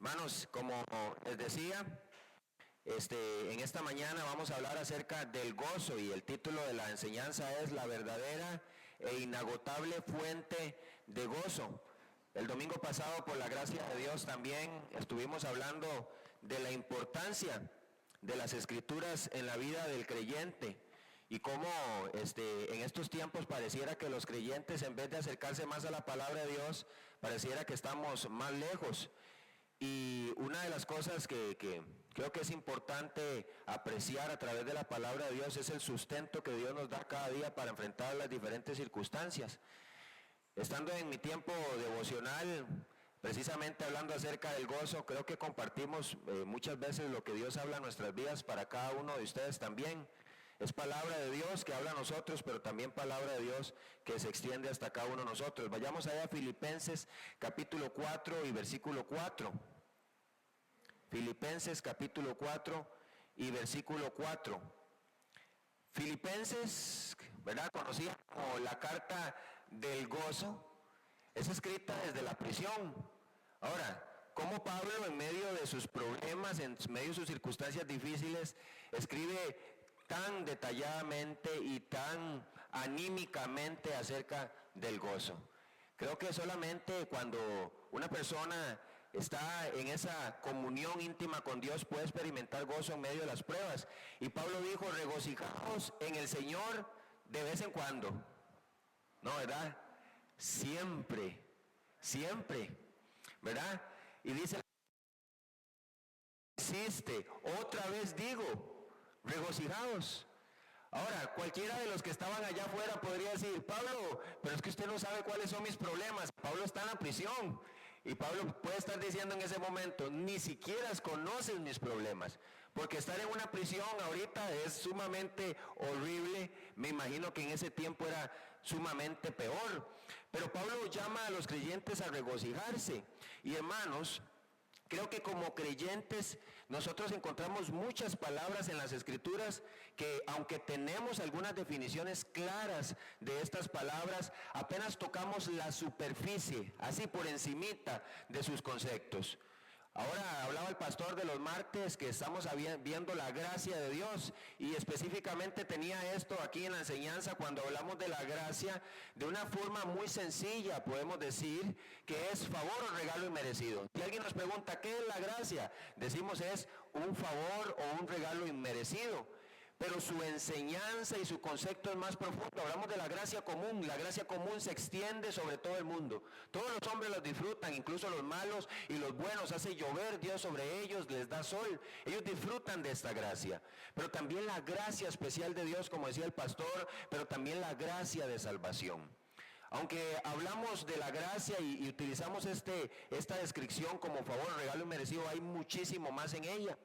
Hermanos, como les decía, en esta mañana vamos a hablar acerca del gozo y el título de la enseñanza es La verdadera e inagotable fuente de gozo. El domingo pasado, por la gracia de Dios, también estuvimos hablando de la importancia de las escrituras en la vida del creyente y cómo en estos tiempos pareciera que los creyentes, en vez de acercarse más a la palabra de Dios, pareciera que estamos más lejos. Y una de las cosas que creo que es importante apreciar a través de la palabra de Dios es el sustento que Dios nos da cada día para enfrentar las diferentes circunstancias. Estando en mi tiempo devocional, precisamente hablando acerca del gozo, creo que compartimos muchas veces lo que Dios habla en nuestras vidas para cada uno de ustedes también. Es palabra de Dios que habla a nosotros, pero también palabra de Dios que se extiende hasta cada uno de nosotros. Vayamos allá a Filipenses capítulo 4 y versículo 4. Filipenses capítulo 4 y versículo 4. Filipenses, ¿verdad? Conocida como la carta del gozo, es escrita desde la prisión. Ahora, ¿cómo Pablo en medio de sus problemas, en medio de sus circunstancias difíciles, escribe tan detalladamente y tan anímicamente acerca del gozo? Creo que solamente cuando una persona está en esa comunión íntima con Dios puede experimentar gozo en medio de las pruebas. Y Pablo dijo, regocijaos en el Señor de vez en cuando. No, ¿verdad? Siempre, siempre, ¿verdad? Y dice, insiste, otra vez digo, regocijaos. Ahora, cualquiera de los que estaban allá afuera podría decir, Pablo, pero es que usted no sabe cuáles son mis problemas. Pablo está en la prisión. Y Pablo puede estar diciendo en ese momento, ni siquiera conoces mis problemas. Porque estar en una prisión ahorita es sumamente horrible. Me imagino que en ese tiempo era sumamente peor. Pero Pablo llama a los creyentes a regocijarse. Y hermanos, creo que como creyentes nosotros encontramos muchas palabras en las Escrituras que, aunque tenemos algunas definiciones claras de estas palabras, apenas tocamos la superficie, así por encimita de sus conceptos. Ahora hablaba el pastor de los martes que estamos viendo la gracia de Dios y específicamente tenía esto aquí en la enseñanza cuando hablamos de la gracia de una forma muy sencilla, podemos decir que es favor o regalo inmerecido. Si alguien nos pregunta ¿qué es la gracia? Decimos es un favor o un regalo inmerecido. Pero su enseñanza y su concepto es más profundo. Hablamos de la gracia común. La gracia común se extiende sobre todo el mundo. Todos los hombres los disfrutan, incluso los malos y los buenos. Hace llover Dios sobre ellos, les da sol. Ellos disfrutan de esta gracia. Pero también la gracia especial de Dios, como decía el pastor, pero también la gracia de salvación. Aunque hablamos de la gracia y utilizamos esta descripción como favor, regalo inmerecido, hay muchísimo más en ella.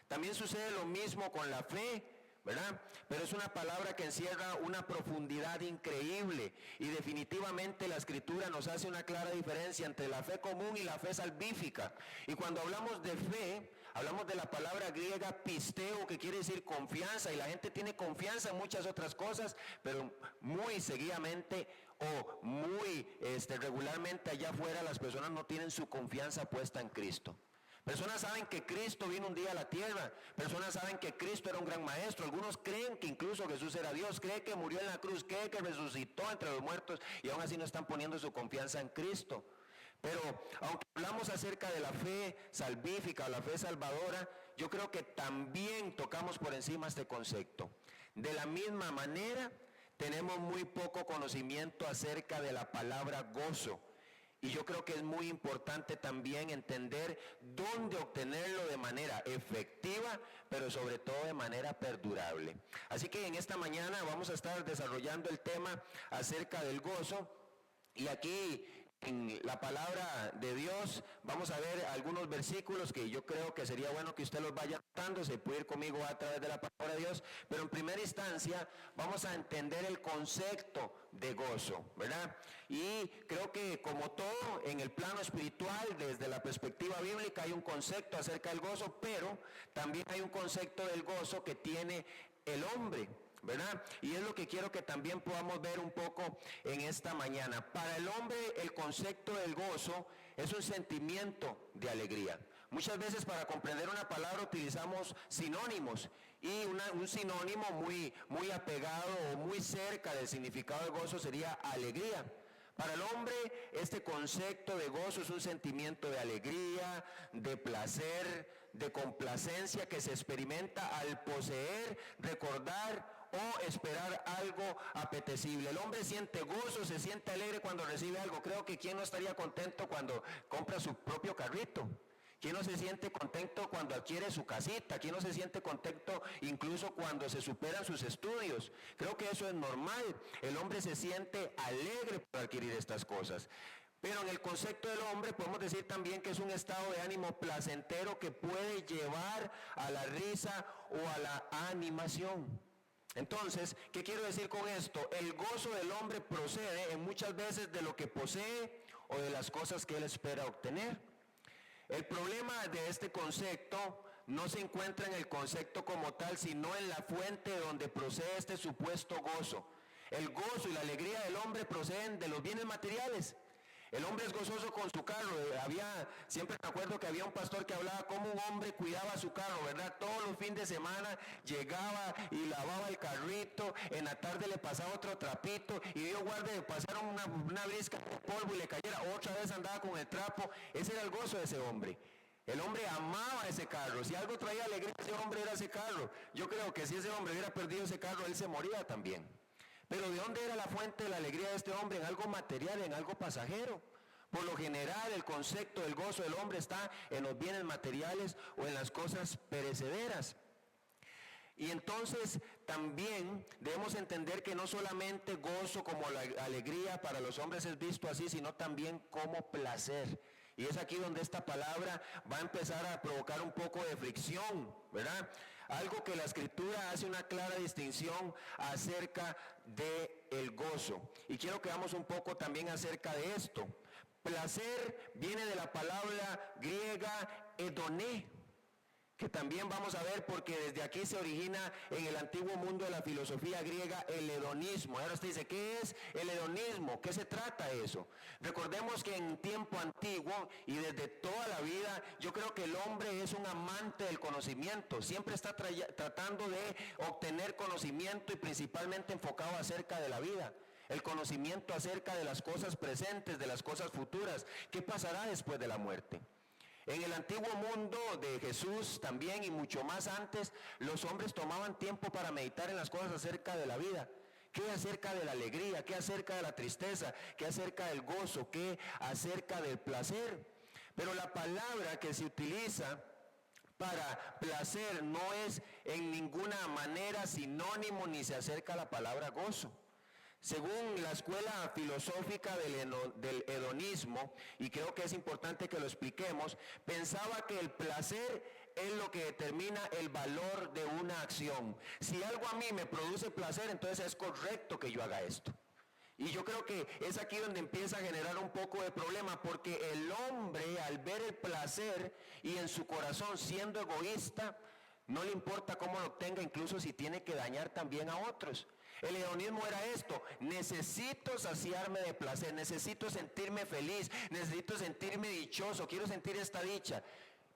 También sucede lo mismo con la fe, ¿verdad? Pero es una palabra que encierra una profundidad increíble y definitivamente la Escritura nos hace una clara diferencia entre la fe común y la fe salvífica. Y cuando hablamos de fe, hablamos de la palabra griega pisteo, que quiere decir confianza, y la gente tiene confianza en muchas otras cosas, pero muy seguidamente o muy regularmente allá afuera las personas no tienen su confianza puesta en Cristo. Personas saben que Cristo vino un día a la tierra, personas saben que Cristo era un gran maestro, algunos creen que incluso Jesús era Dios, creen que murió en la cruz, creen que resucitó entre los muertos y aún así no están poniendo su confianza en Cristo. Pero aunque hablamos acerca de la fe salvífica, la fe salvadora, yo creo que también tocamos por encima este concepto. De la misma manera, tenemos muy poco conocimiento acerca de la palabra gozo. Y yo creo que es muy importante también entender dónde obtenerlo de manera efectiva, pero sobre todo de manera perdurable. Así que en esta mañana vamos a estar desarrollando el tema acerca del gozo. Y aquí en la palabra de Dios vamos a ver algunos versículos que yo creo que sería bueno que usted los vaya notando, se puede ir conmigo a través de la palabra de Dios, pero en primera instancia vamos a entender el concepto de gozo, ¿verdad? Y creo que como todo en el plano espiritual, desde la perspectiva bíblica hay un concepto acerca del gozo, pero también hay un concepto del gozo que tiene el hombre, ¿verdad? Y es lo que quiero que también podamos ver un poco en esta mañana. Para el hombre el concepto del gozo es un sentimiento de alegría. Muchas veces para comprender una palabra utilizamos sinónimos y un sinónimo muy apegado o muy cerca del significado de gozo sería alegría. Para el hombre, este concepto de gozo es un sentimiento de alegría, de placer, de complacencia que se experimenta al poseer, recordar o esperar algo apetecible. El hombre siente gozo, se siente alegre cuando recibe algo. Creo que ¿quién no estaría contento cuando compra su propio carrito? ¿Quién no se siente contento cuando adquiere su casita? ¿Quién no se siente contento incluso cuando se superan sus estudios? Creo que eso es normal. El hombre se siente alegre por adquirir estas cosas. Pero en el concepto del hombre podemos decir también que es un estado de ánimo placentero que puede llevar a la risa o a la animación. Entonces, ¿qué quiero decir con esto? El gozo del hombre procede en muchas veces de lo que posee o de las cosas que él espera obtener. El problema de este concepto no se encuentra en el concepto como tal, sino en la fuente donde procede este supuesto gozo. El gozo y la alegría del hombre proceden de los bienes materiales. El hombre es gozoso con su carro. Siempre me acuerdo que había un pastor que hablaba cómo un hombre cuidaba su carro, ¿verdad? Todos los fines de semana llegaba y lavaba el carrito, en la tarde le pasaba otro trapito y Dios guarde de pasar una brisca de polvo y le cayera, otra vez andaba con el trapo. Ese era el gozo de ese hombre. El hombre amaba ese carro. Si algo traía alegría a ese hombre era ese carro. Yo creo que si ese hombre hubiera perdido ese carro, él se moría también. Pero ¿de dónde era la fuente de la alegría de este hombre? En algo material, en algo pasajero. Por lo general, el concepto del gozo del hombre está en los bienes materiales o en las cosas perecederas. Y entonces también debemos entender que no solamente gozo como la alegría para los hombres es visto así, sino también como placer. Y es aquí donde esta palabra va a empezar a provocar un poco de fricción, ¿verdad? Algo que la Escritura hace una clara distinción acerca del gozo. Y quiero que veamos un poco también acerca de esto. Placer viene de la palabra griega hedoné, que también vamos a ver porque desde aquí se origina en el antiguo mundo de la filosofía griega el hedonismo. Ahora usted dice, ¿qué es el hedonismo? ¿Qué se trata eso? Recordemos que en tiempo antiguo y desde toda la vida, yo creo que el hombre es un amante del conocimiento. Siempre está tratando de obtener conocimiento y principalmente enfocado acerca de la vida. El conocimiento acerca de las cosas presentes, de las cosas futuras. ¿Qué pasará después de la muerte? En el antiguo mundo de Jesús también y mucho más antes, los hombres tomaban tiempo para meditar en las cosas acerca de la vida. ¿Qué acerca de la alegría? ¿Qué acerca de la tristeza? ¿Qué acerca del gozo? ¿Qué acerca del placer? Pero la palabra que se utiliza para placer no es en ninguna manera sinónimo ni se acerca a la palabra gozo. Según la escuela filosófica del hedonismo, y creo que es importante que lo expliquemos, pensaba que el placer es lo que determina el valor de una acción. Si algo a mí me produce placer, entonces es correcto que yo haga esto. Y yo creo que es aquí donde empieza a generar un poco de problema, porque el hombre al ver el placer y en su corazón siendo egoísta, no le importa cómo lo obtenga, incluso si tiene que dañar también a otros. El hedonismo era esto: necesito saciarme de placer, necesito sentirme feliz, necesito sentirme dichoso, quiero sentir esta dicha.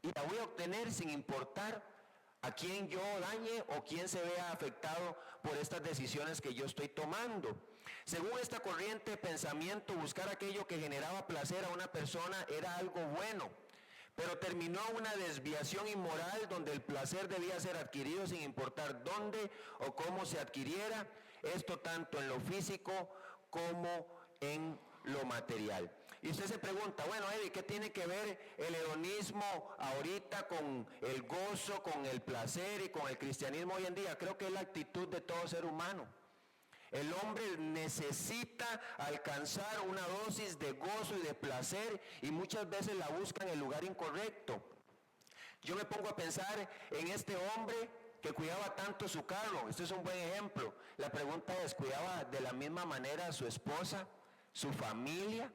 Y la voy a obtener sin importar a quién yo dañe o quién se vea afectado por estas decisiones que yo estoy tomando. Según esta corriente de pensamiento, buscar aquello que generaba placer a una persona era algo bueno. Pero terminó una desviación inmoral donde el placer debía ser adquirido sin importar dónde o cómo se adquiriera, esto tanto en lo físico como en lo material. Y usted se pregunta, bueno, Eddie, ¿qué tiene que ver el hedonismo ahorita con el gozo, con el placer y con el cristianismo hoy en día? Creo que es la actitud de todo ser humano. El hombre necesita alcanzar una dosis de gozo y de placer y muchas veces la busca en el lugar incorrecto. Yo me pongo a pensar en este hombre que cuidaba tanto su carro. Este es un buen ejemplo. La pregunta es, ¿cuidaba de la misma manera a su esposa, su familia?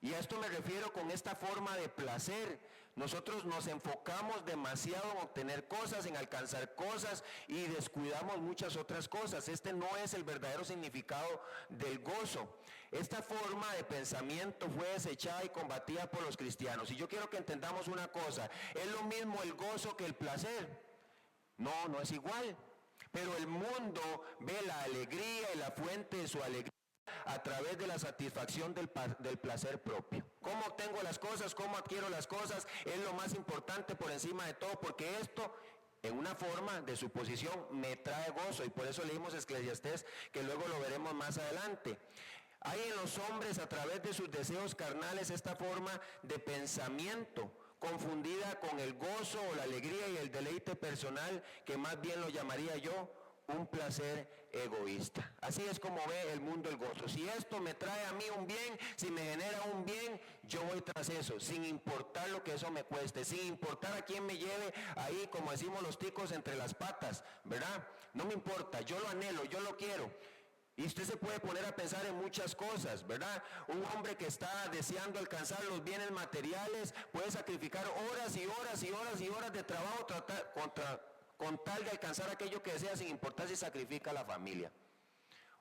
Y a esto me refiero con esta forma de placer. Nosotros nos enfocamos demasiado en obtener cosas, en alcanzar cosas y descuidamos muchas otras cosas. Este no es el verdadero significado del gozo. Esta forma de pensamiento fue desechada y combatida por los cristianos. Y yo quiero que entendamos una cosa, ¿es lo mismo el gozo que el placer? No, no es igual. Pero el mundo ve la alegría y la fuente de su alegría a través de la satisfacción del placer propio. ¿Cómo obtengo las cosas? ¿Cómo adquiero las cosas? Es lo más importante por encima de todo, porque esto, en una forma de suposición, me trae gozo. Y por eso leímos Eclesiastés, que luego lo veremos más adelante. Hay en los hombres, a través de sus deseos carnales, esta forma de pensamiento confundida con el gozo o la alegría y el deleite personal, que más bien lo llamaría yo un placer egoísta. Así es como ve el mundo el gozo. Si esto me trae a mí un bien, si me genera un bien, yo voy tras eso, sin importar lo que eso me cueste, sin importar a quién me lleve ahí, como decimos los ticos, entre las patas, ¿verdad? No me importa, yo lo anhelo, yo lo quiero. Y usted se puede poner a pensar en muchas cosas, ¿verdad? Un hombre que está deseando alcanzar los bienes materiales puede sacrificar horas y horas y horas y horas de trabajo con tal de alcanzar aquello que desea, sin importar si sacrifica a la familia.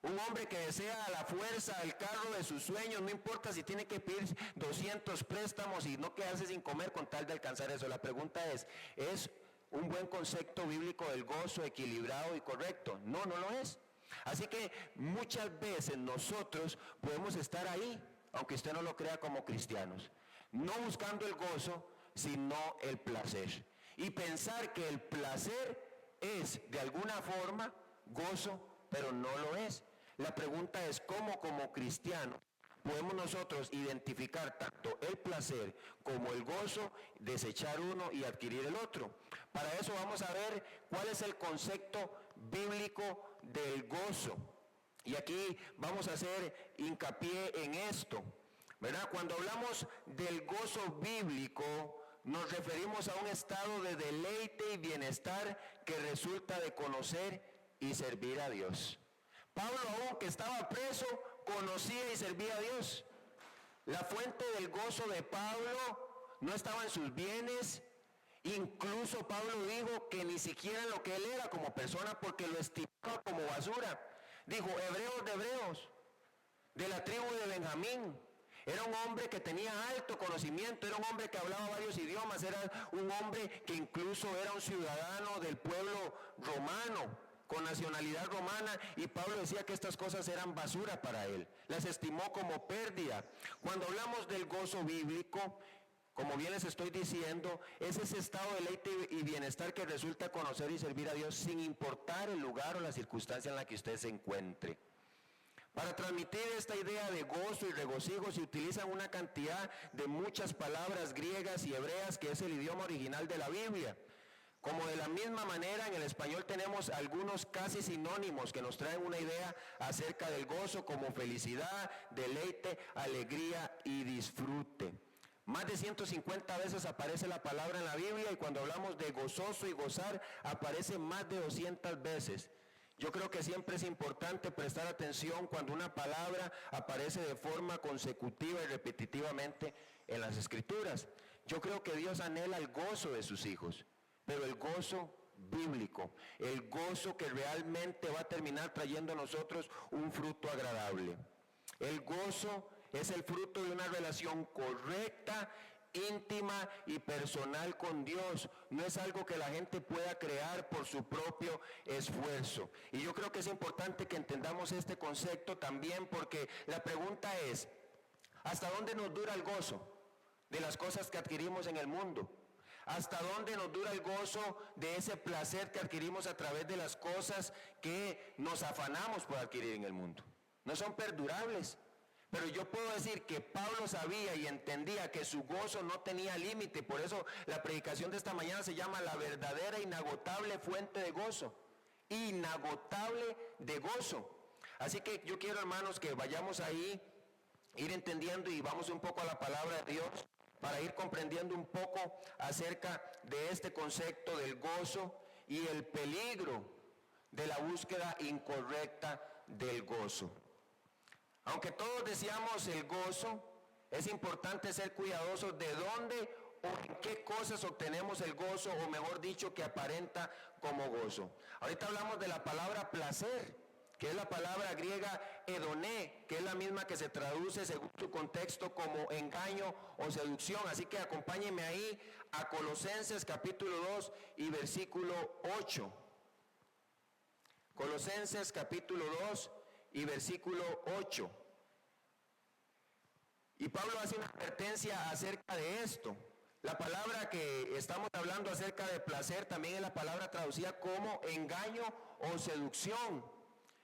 Un hombre que desea a la fuerza el carro de sus sueños, no importa si tiene que pedir 200 préstamos y no quedarse sin comer con tal de alcanzar eso. La pregunta ¿es un buen concepto bíblico del gozo equilibrado y correcto? No, no lo es. Así que muchas veces nosotros podemos estar ahí, aunque usted no lo crea, como cristianos, no buscando el gozo, sino el placer. Y pensar que el placer es de alguna forma gozo, pero no lo es. La pregunta es cómo como cristianos podemos nosotros identificar tanto el placer como el gozo, desechar uno y adquirir el otro. Para eso vamos a ver cuál es el concepto bíblico del gozo. Y aquí vamos a hacer hincapié en esto, ¿verdad? Cuando hablamos del gozo bíblico, nos referimos a un estado de deleite y bienestar que resulta de conocer y servir a Dios. Pablo, aunque estaba preso, conocía y servía a Dios. La fuente del gozo de Pablo no estaba en sus bienes. Incluso Pablo dijo que ni siquiera en lo que él era como persona, porque lo estimaba como basura. Dijo, hebreos de hebreos, de la tribu de Benjamín. Era un hombre que tenía alto conocimiento, era un hombre que hablaba varios idiomas, era un hombre que incluso era un ciudadano del pueblo romano, con nacionalidad romana, y Pablo decía que estas cosas eran basura para él, las estimó como pérdida. Cuando hablamos del gozo bíblico, como bien les estoy diciendo, es ese estado de deleite y bienestar que resulta conocer y servir a Dios sin importar el lugar o la circunstancia en la que usted se encuentre. Para transmitir esta idea de gozo y regocijo se utilizan una cantidad de muchas palabras griegas y hebreas que es el idioma original de la Biblia. Como de la misma manera en el español tenemos algunos casi sinónimos que nos traen una idea acerca del gozo como felicidad, deleite, alegría y disfrute. Más de 150 veces aparece la palabra en la Biblia y cuando hablamos de gozoso y gozar aparece más de 200 veces. Yo creo que siempre es importante prestar atención cuando una palabra aparece de forma consecutiva y repetitivamente en las Escrituras. Yo creo que Dios anhela el gozo de sus hijos, pero el gozo bíblico, el gozo que realmente va a terminar trayendo a nosotros un fruto agradable. El gozo es el fruto de una relación correcta, íntima y personal con Dios. No es algo que la gente pueda crear por su propio esfuerzo. Y yo creo que es importante que entendamos este concepto también, porque la pregunta es, ¿hasta dónde nos dura el gozo de las cosas que adquirimos en el mundo? ¿Hasta dónde nos dura el gozo de ese placer que adquirimos a través de las cosas que nos afanamos por adquirir en el mundo? No son perdurables. Pero yo puedo decir que Pablo sabía y entendía que su gozo no tenía límite. Por eso la predicación de esta mañana se llama la verdadera inagotable fuente de gozo. Inagotable de gozo. Así que yo quiero, hermanos, que vayamos ahí, ir entendiendo y vamos un poco a la palabra de Dios para ir comprendiendo un poco acerca de este concepto del gozo y el peligro de la búsqueda incorrecta del gozo. Aunque todos deseamos el gozo, es importante ser cuidadosos de dónde o en qué cosas obtenemos el gozo, o mejor dicho, que aparenta como gozo. Ahorita hablamos de la palabra placer, que es la palabra griega edoné, que es la misma que se traduce según su contexto como engaño o seducción. Así que acompáñenme ahí a Colosenses capítulo 2 y versículo 8. Colosenses capítulo 2 y versículo 8. Y Pablo hace una advertencia acerca de esto. La palabra que estamos hablando acerca de placer también es la palabra traducida como engaño o seducción.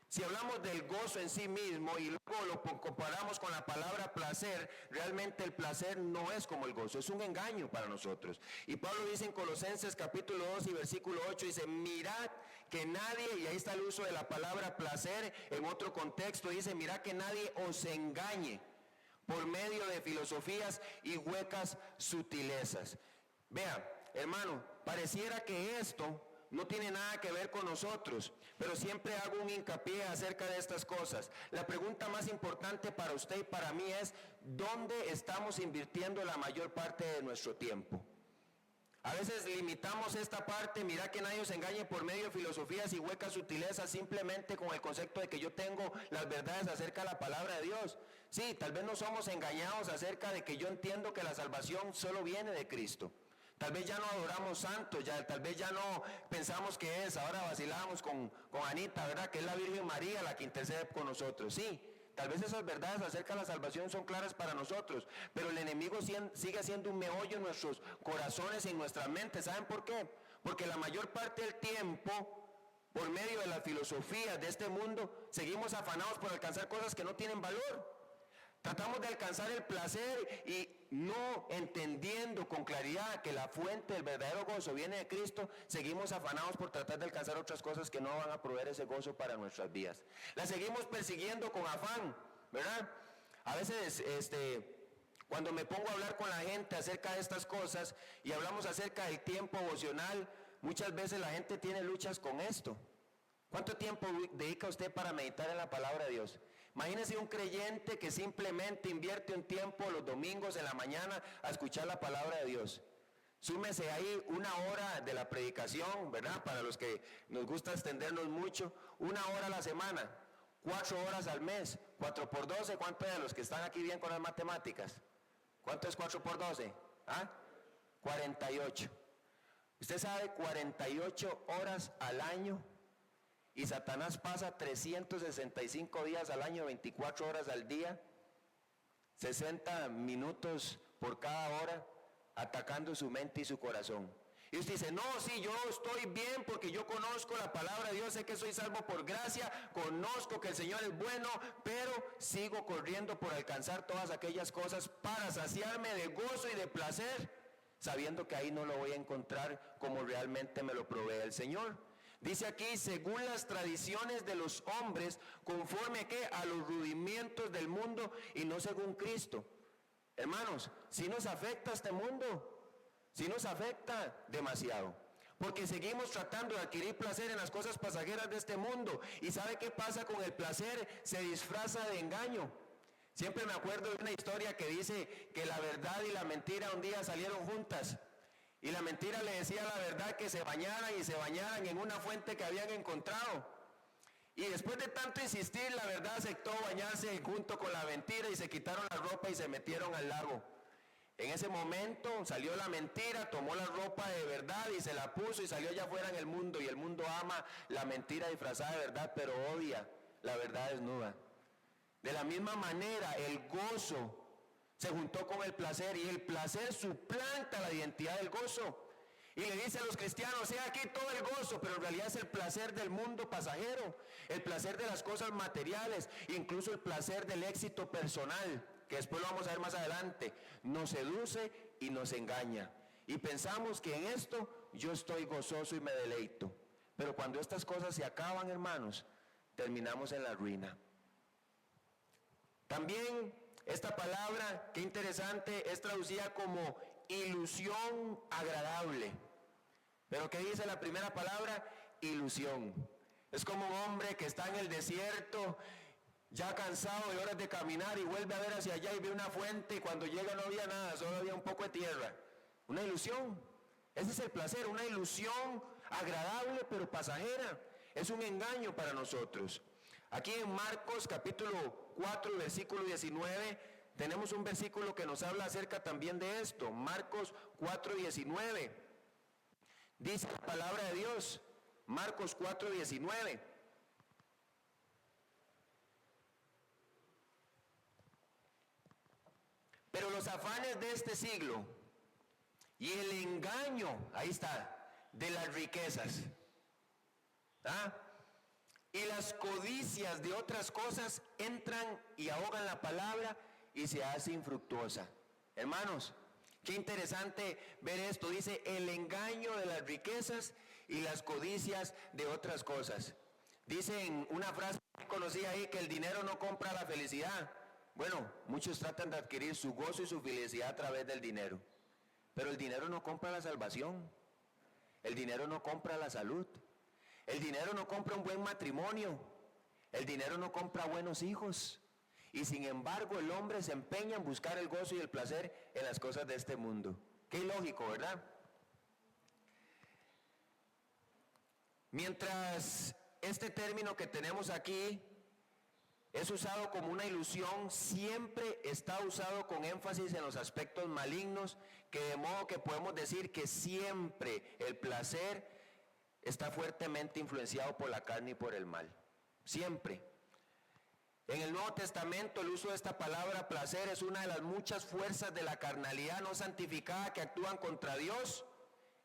Si hablamos del gozo en sí mismo y luego lo comparamos con la palabra placer, realmente el placer no es como el gozo, es un engaño para nosotros. Y Pablo dice en Colosenses capítulo 2 y versículo 8, dice, mirad que nadie, y ahí está el uso de la palabra placer, en otro contexto dice, mirad que nadie os engañe por medio de filosofías y huecas sutilezas. Vean, hermano, pareciera que esto no tiene nada que ver con nosotros, pero siempre hago un hincapié acerca de estas cosas. La pregunta más importante para usted y para mí es, ¿dónde estamos invirtiendo la mayor parte de nuestro tiempo? A veces limitamos esta parte, mira que nadie os engañe por medio de filosofías y huecas sutilezas, simplemente con el concepto de que yo tengo las verdades acerca de la palabra de Dios. Sí, tal vez no somos engañados acerca de que yo entiendo que la salvación solo viene de Cristo. Tal vez ya no adoramos santos, tal vez ya no pensamos que es, ahora vacilamos con Anita, ¿verdad? Que es la Virgen María la que intercede con nosotros. Sí, tal vez esas verdades acerca de la salvación son claras para nosotros, pero el enemigo sigue siendo un meollo en nuestros corazones y en nuestra mente. ¿Saben por qué? Porque la mayor parte del tiempo, por medio de las filosofías de este mundo, seguimos afanados por alcanzar cosas que no tienen valor. Tratamos de alcanzar el placer y no entendiendo con claridad que la fuente del verdadero gozo viene de Cristo, seguimos afanados por tratar de alcanzar otras cosas que no van a proveer ese gozo para nuestras vidas. La seguimos persiguiendo con afán, ¿verdad? A veces, cuando me pongo a hablar con la gente acerca de estas cosas y hablamos acerca del tiempo devocional, muchas veces la gente tiene luchas con esto. ¿Cuánto tiempo dedica usted para meditar en la palabra de Dios? Imagínese un creyente que simplemente invierte un tiempo los domingos en la mañana a escuchar la palabra de Dios. Súmese ahí una hora de la predicación, ¿verdad? Para los que nos gusta extendernos mucho, una hora a la semana, 4 horas al mes, 4 por 12, ¿cuánto es de los que están aquí bien con las matemáticas? ¿Cuánto es 4 por 12? ¿Ah? 48. ¿Usted sabe 48 horas al año? Y Satanás pasa 365 días al año, 24 horas al día, 60 minutos por cada hora, atacando su mente y su corazón. Y usted dice, no, sí, yo estoy bien porque yo conozco la palabra de Dios, sé que soy salvo por gracia, conozco que el Señor es bueno, pero sigo corriendo por alcanzar todas aquellas cosas para saciarme de gozo y de placer, sabiendo que ahí no lo voy a encontrar como realmente me lo provee el Señor. Dice aquí, según las tradiciones de los hombres, conforme a los rudimentos del mundo y no según Cristo. Hermanos, si nos afecta este mundo, si nos afecta demasiado. Porque seguimos tratando de adquirir placer en las cosas pasajeras de este mundo. ¿Y sabe qué pasa con el placer? Se disfraza de engaño. Siempre me acuerdo de una historia que dice que la verdad y la mentira un día salieron juntas. Y la mentira le decía a la verdad que se bañaran y se bañaran en una fuente que habían encontrado. Y después de tanto insistir, la verdad aceptó bañarse junto con la mentira y se quitaron la ropa y se metieron al lago. En ese momento salió la mentira, tomó la ropa de verdad y se la puso y salió allá afuera en el mundo. Y el mundo ama la mentira disfrazada de verdad, pero odia la verdad desnuda. De la misma manera, el gozo se juntó con el placer y el placer suplanta la identidad del gozo. Y le dice a los cristianos, he aquí todo el gozo, pero en realidad es el placer del mundo pasajero, el placer de las cosas materiales, incluso el placer del éxito personal, que después lo vamos a ver más adelante, nos seduce y nos engaña. Y pensamos que en esto yo estoy gozoso y me deleito. Pero cuando estas cosas se acaban, hermanos, terminamos en la ruina. También esta palabra, qué interesante, es traducida como ilusión agradable. Pero ¿qué dice la primera palabra? Ilusión. Es como un hombre que está en el desierto, ya cansado de horas de caminar y vuelve a ver hacia allá y ve una fuente y cuando llega no había nada, solo había un poco de tierra. Una ilusión. Ese es el placer, una ilusión agradable pero pasajera. Es un engaño para nosotros. Aquí en Marcos capítulo 4, versículo 19, tenemos un versículo que nos habla acerca también de esto. Marcos 4, 19. Dice la palabra de Dios. Marcos 4, 19. Pero los afanes de este siglo y el engaño, ahí está, de las riquezas, y las codicias de otras cosas entran y ahogan la palabra y se hace infructuosa. Hermanos, qué interesante ver esto. Dice el engaño de las riquezas y las codicias de otras cosas. Dice en una frase que conocí ahí que el dinero no compra la felicidad. Bueno, muchos tratan de adquirir su gozo y su felicidad a través del dinero. Pero el dinero no compra la salvación. El dinero no compra la salud. El dinero no compra un buen matrimonio. El dinero no compra buenos hijos. Y sin embargo el hombre se empeña en buscar el gozo y el placer en las cosas de este mundo. Qué ilógico, ¿verdad? Mientras este término que tenemos aquí es usado como una ilusión, siempre está usado con énfasis en los aspectos malignos, que de modo que podemos decir que siempre el placer está fuertemente influenciado por la carne y por el mal. Siempre. En el Nuevo Testamento el uso de esta palabra placer es una de las muchas fuerzas de la carnalidad no santificada que actúan contra Dios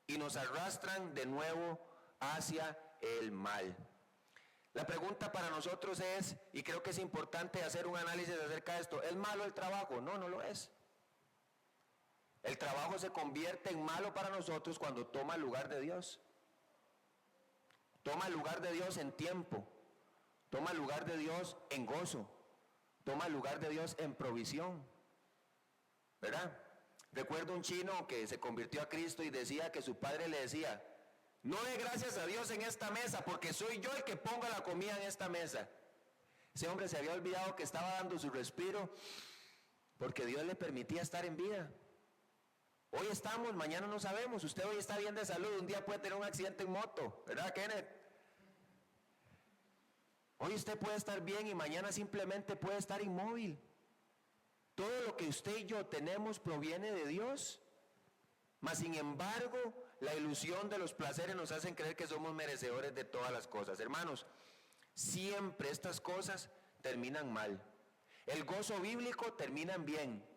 y nos arrastran de nuevo hacia el mal. La pregunta para nosotros es, y creo que es importante hacer un análisis acerca de esto, ¿es malo el trabajo? No, no lo es. El trabajo se convierte en malo para nosotros cuando toma el lugar de Dios. Toma el lugar de Dios en tiempo. Toma el lugar de Dios en gozo. Toma el lugar de Dios en provisión. ¿Verdad? Recuerdo un chino que se convirtió a Cristo y decía que su padre le decía: no dé gracias a Dios en esta mesa porque soy yo el que ponga la comida en esta mesa. Ese hombre se había olvidado que estaba dando su respiro porque Dios le permitía estar en vida. Hoy estamos, mañana no sabemos. Usted hoy está bien de salud, un día puede tener un accidente en moto, ¿verdad, Kenneth? Hoy usted puede estar bien y mañana simplemente puede estar inmóvil. Todo lo que usted y yo tenemos proviene de Dios. Mas sin embargo, la ilusión de los placeres nos hacen creer que somos merecedores de todas las cosas. Hermanos, siempre estas cosas terminan mal. El gozo bíblico termina en bien.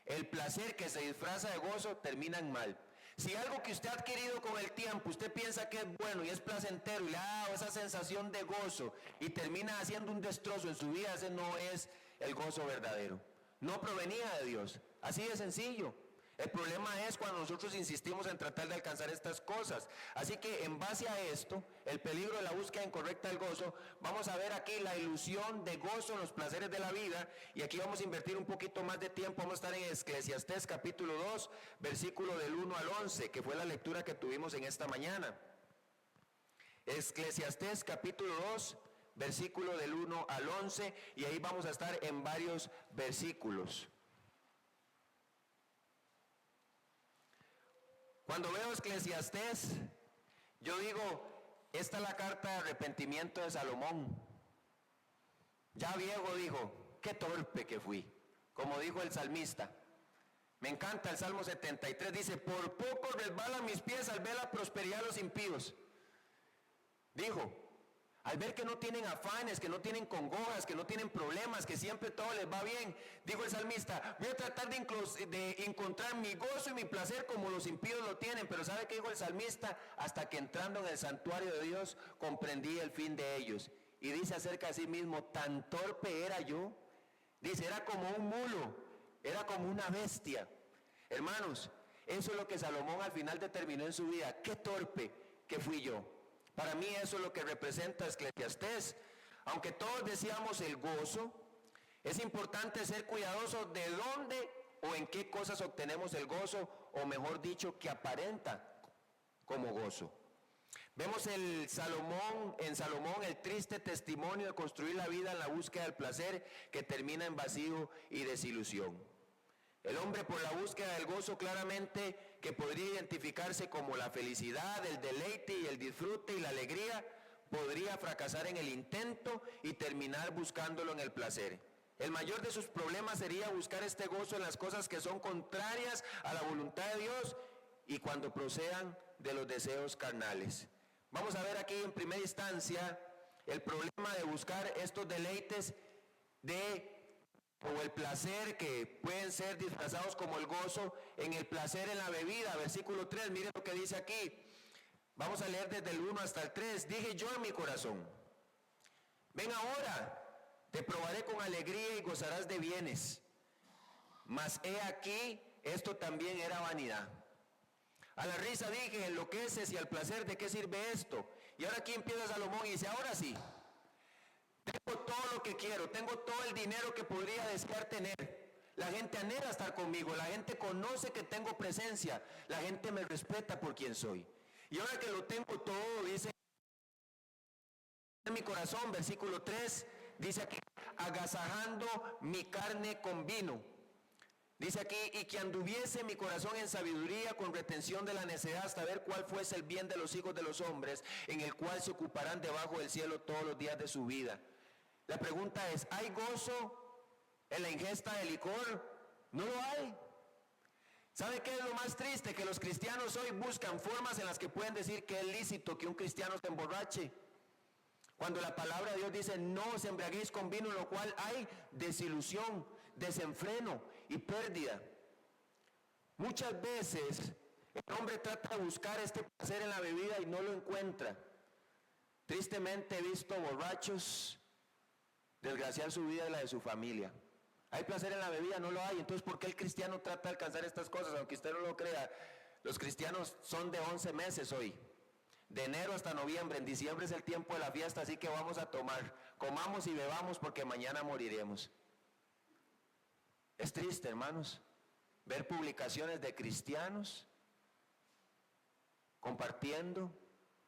El placer que se disfraza de gozo termina en mal. Si algo que usted ha adquirido con el tiempo, usted piensa que es bueno y es placentero y le ha dado esa sensación de gozo y termina haciendo un destrozo en su vida, ese no es el gozo verdadero. No provenía de Dios. Así de sencillo. El problema es cuando nosotros insistimos en tratar de alcanzar estas cosas. Así que en base a esto, el peligro de la búsqueda incorrecta del gozo, vamos a ver aquí la ilusión de gozo en los placeres de la vida. Y aquí vamos a invertir un poquito más de tiempo. Vamos a estar en Eclesiastés capítulo 2, versículo del 1 al 11, que fue la lectura que tuvimos en esta mañana. Eclesiastés capítulo 2, versículo del 1 al 11, y ahí vamos a estar en varios versículos. Cuando veo Eclesiastés, yo digo, esta es la carta de arrepentimiento de Salomón. Ya viejo dijo, qué torpe que fui, como dijo el salmista. Me encanta el Salmo 73, dice, por poco resbalan mis pies al ver la prosperidad de los impíos. Dijo, al ver que no tienen afanes, que no tienen congojas, que no tienen problemas, que siempre todo les va bien, dijo el salmista, voy a tratar de encontrar mi gozo y mi placer como los impíos lo tienen. Pero ¿sabe qué dijo el salmista? Hasta que entrando en el santuario de Dios comprendí el fin de ellos. Y dice acerca de sí mismo, tan torpe era yo. Dice, era como un mulo, era como una bestia. Hermanos, eso es lo que Salomón al final determinó en su vida. Qué torpe que fui yo. Para mí eso es lo que representa Eclesiastés. Aunque todos deseamos el gozo, es importante ser cuidadosos de dónde o en qué cosas obtenemos el gozo, o mejor dicho, que aparenta como gozo. Vemos en Salomón el triste testimonio de construir la vida en la búsqueda del placer que termina en vacío y desilusión. El hombre por la búsqueda del gozo claramente que podría identificarse como la felicidad, el deleite y el disfrute y la alegría, podría fracasar en el intento y terminar buscándolo en el placer. El mayor de sus problemas sería buscar este gozo en las cosas que son contrarias a la voluntad de Dios y cuando procedan de los deseos carnales. Vamos a ver aquí en primera instancia el problema de buscar estos deleites o el placer que pueden ser disfrazados como el gozo en el placer en la bebida. Versículo 3, miren lo que dice aquí. Vamos a leer desde el 1 hasta el 3. Dije yo en mi corazón, ven ahora, te probaré con alegría y gozarás de bienes. Mas he aquí, esto también era vanidad. A la risa dije, enloqueces, y al placer, ¿de qué sirve esto? Y ahora aquí empieza Salomón y dice, ahora sí, tengo todo lo que quiero, tengo todo el dinero que podría desear tener. La gente anhela estar conmigo, la gente conoce que tengo presencia, la gente me respeta por quien soy. Y ahora que lo tengo todo, dice en mi corazón, versículo 3, dice aquí, agasajando mi carne con vino. Dice aquí, y que anduviese mi corazón en sabiduría con retención de la necedad hasta ver cuál fuese el bien de los hijos de los hombres, en el cual se ocuparán debajo del cielo todos los días de su vida. La pregunta es, ¿hay gozo en la ingesta de licor? No lo hay. ¿Sabe qué es lo más triste? Que los cristianos hoy buscan formas en las que pueden decir que es lícito que un cristiano se emborrache. Cuando la palabra de Dios dice, no os embriaguéis con vino, en lo cual hay desilusión, desenfreno y pérdida. Muchas veces el hombre trata de buscar este placer en la bebida y no lo encuentra. Tristemente he visto borrachos desgraciar su vida y la de su familia. ¿Hay placer en la bebida? No lo hay. Entonces, ¿por qué el cristiano trata de alcanzar estas cosas? Aunque usted no lo crea, los cristianos son de 11 meses hoy. De enero hasta noviembre. En diciembre es el tiempo de la fiesta, así que vamos a tomar. Comamos y bebamos porque mañana moriremos. Es triste, hermanos, ver publicaciones de cristianos compartiendo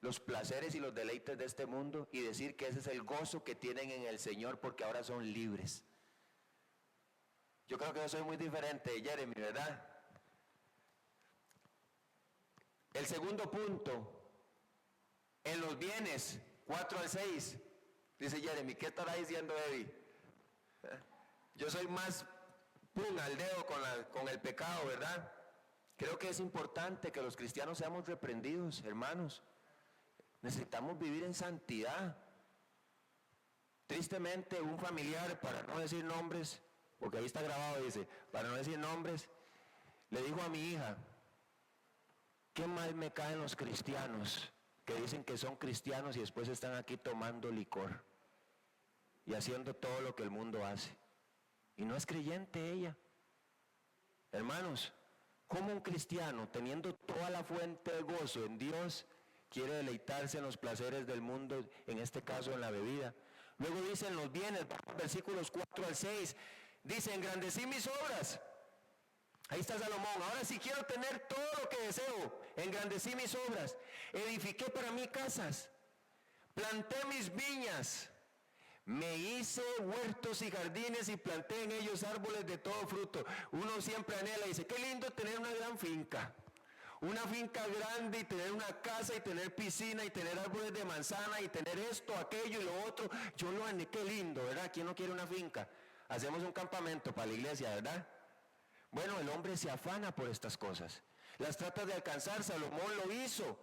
los placeres y los deleites de este mundo y decir que ese es el gozo que tienen en el Señor porque ahora son libres. Yo creo que yo soy muy diferente de Jeremy, ¿verdad? El segundo punto, en los bienes, 4 al 6, dice Jeremy, ¿qué estará diciendo Eddie? Yo soy más pum al dedo con el pecado, ¿verdad? Creo que es importante que los cristianos seamos reprendidos, hermanos. Necesitamos vivir en santidad. Tristemente, un familiar, para no decir nombres, porque ahí está grabado, dice, para no decir nombres, le dijo a mi hija, ¿qué mal me caen los cristianos que dicen que son cristianos y después están aquí tomando licor y haciendo todo lo que el mundo hace? Y no es creyente ella. Hermanos, ¿cómo un cristiano, teniendo toda la fuente de gozo en Dios, quiere deleitarse en los placeres del mundo, en este caso en la bebida? Luego dicen los bienes, versículos 4 al 6, dice, engrandecí mis obras. Ahí está Salomón. Ahora sí quiero tener todo lo que deseo. Engrandecí mis obras. Edifiqué para mí casas. Planté mis viñas. Me hice huertos y jardines y planté en ellos árboles de todo fruto. Uno siempre anhela y dice, qué lindo tener una gran finca. Una finca grande y tener una casa y tener piscina y tener árboles de manzana y tener esto, aquello y lo otro. Yo lo anhelé, qué lindo, ¿verdad? ¿Quién no quiere una finca? Hacemos un campamento para la iglesia, ¿verdad? Bueno, el hombre se afana por estas cosas. Las trata de alcanzar, Salomón lo hizo.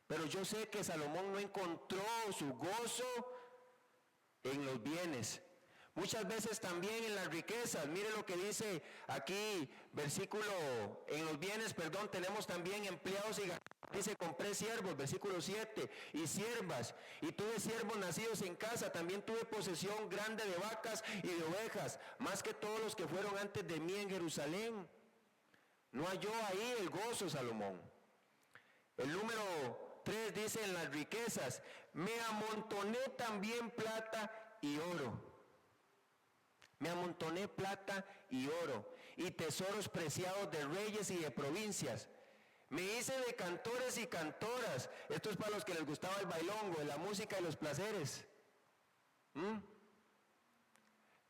Pero yo sé que Salomón no encontró su gozo en los bienes. Muchas veces también en las riquezas. Mire lo que dice aquí, en los bienes, tenemos también empleados y dice, compré siervos, versículo 7, y siervas, y tuve siervos nacidos en casa, también tuve posesión grande de vacas y de ovejas, más que todos los que fueron antes de mí en Jerusalén. No halló ahí el gozo Salomón. El número 3 dice, en las riquezas, me amontoné también plata y oro. Me amontoné plata y oro, y tesoros preciados de reyes y de provincias. Me hice de cantores y cantoras. Esto es para los que les gustaba el bailongo, la música y los placeres.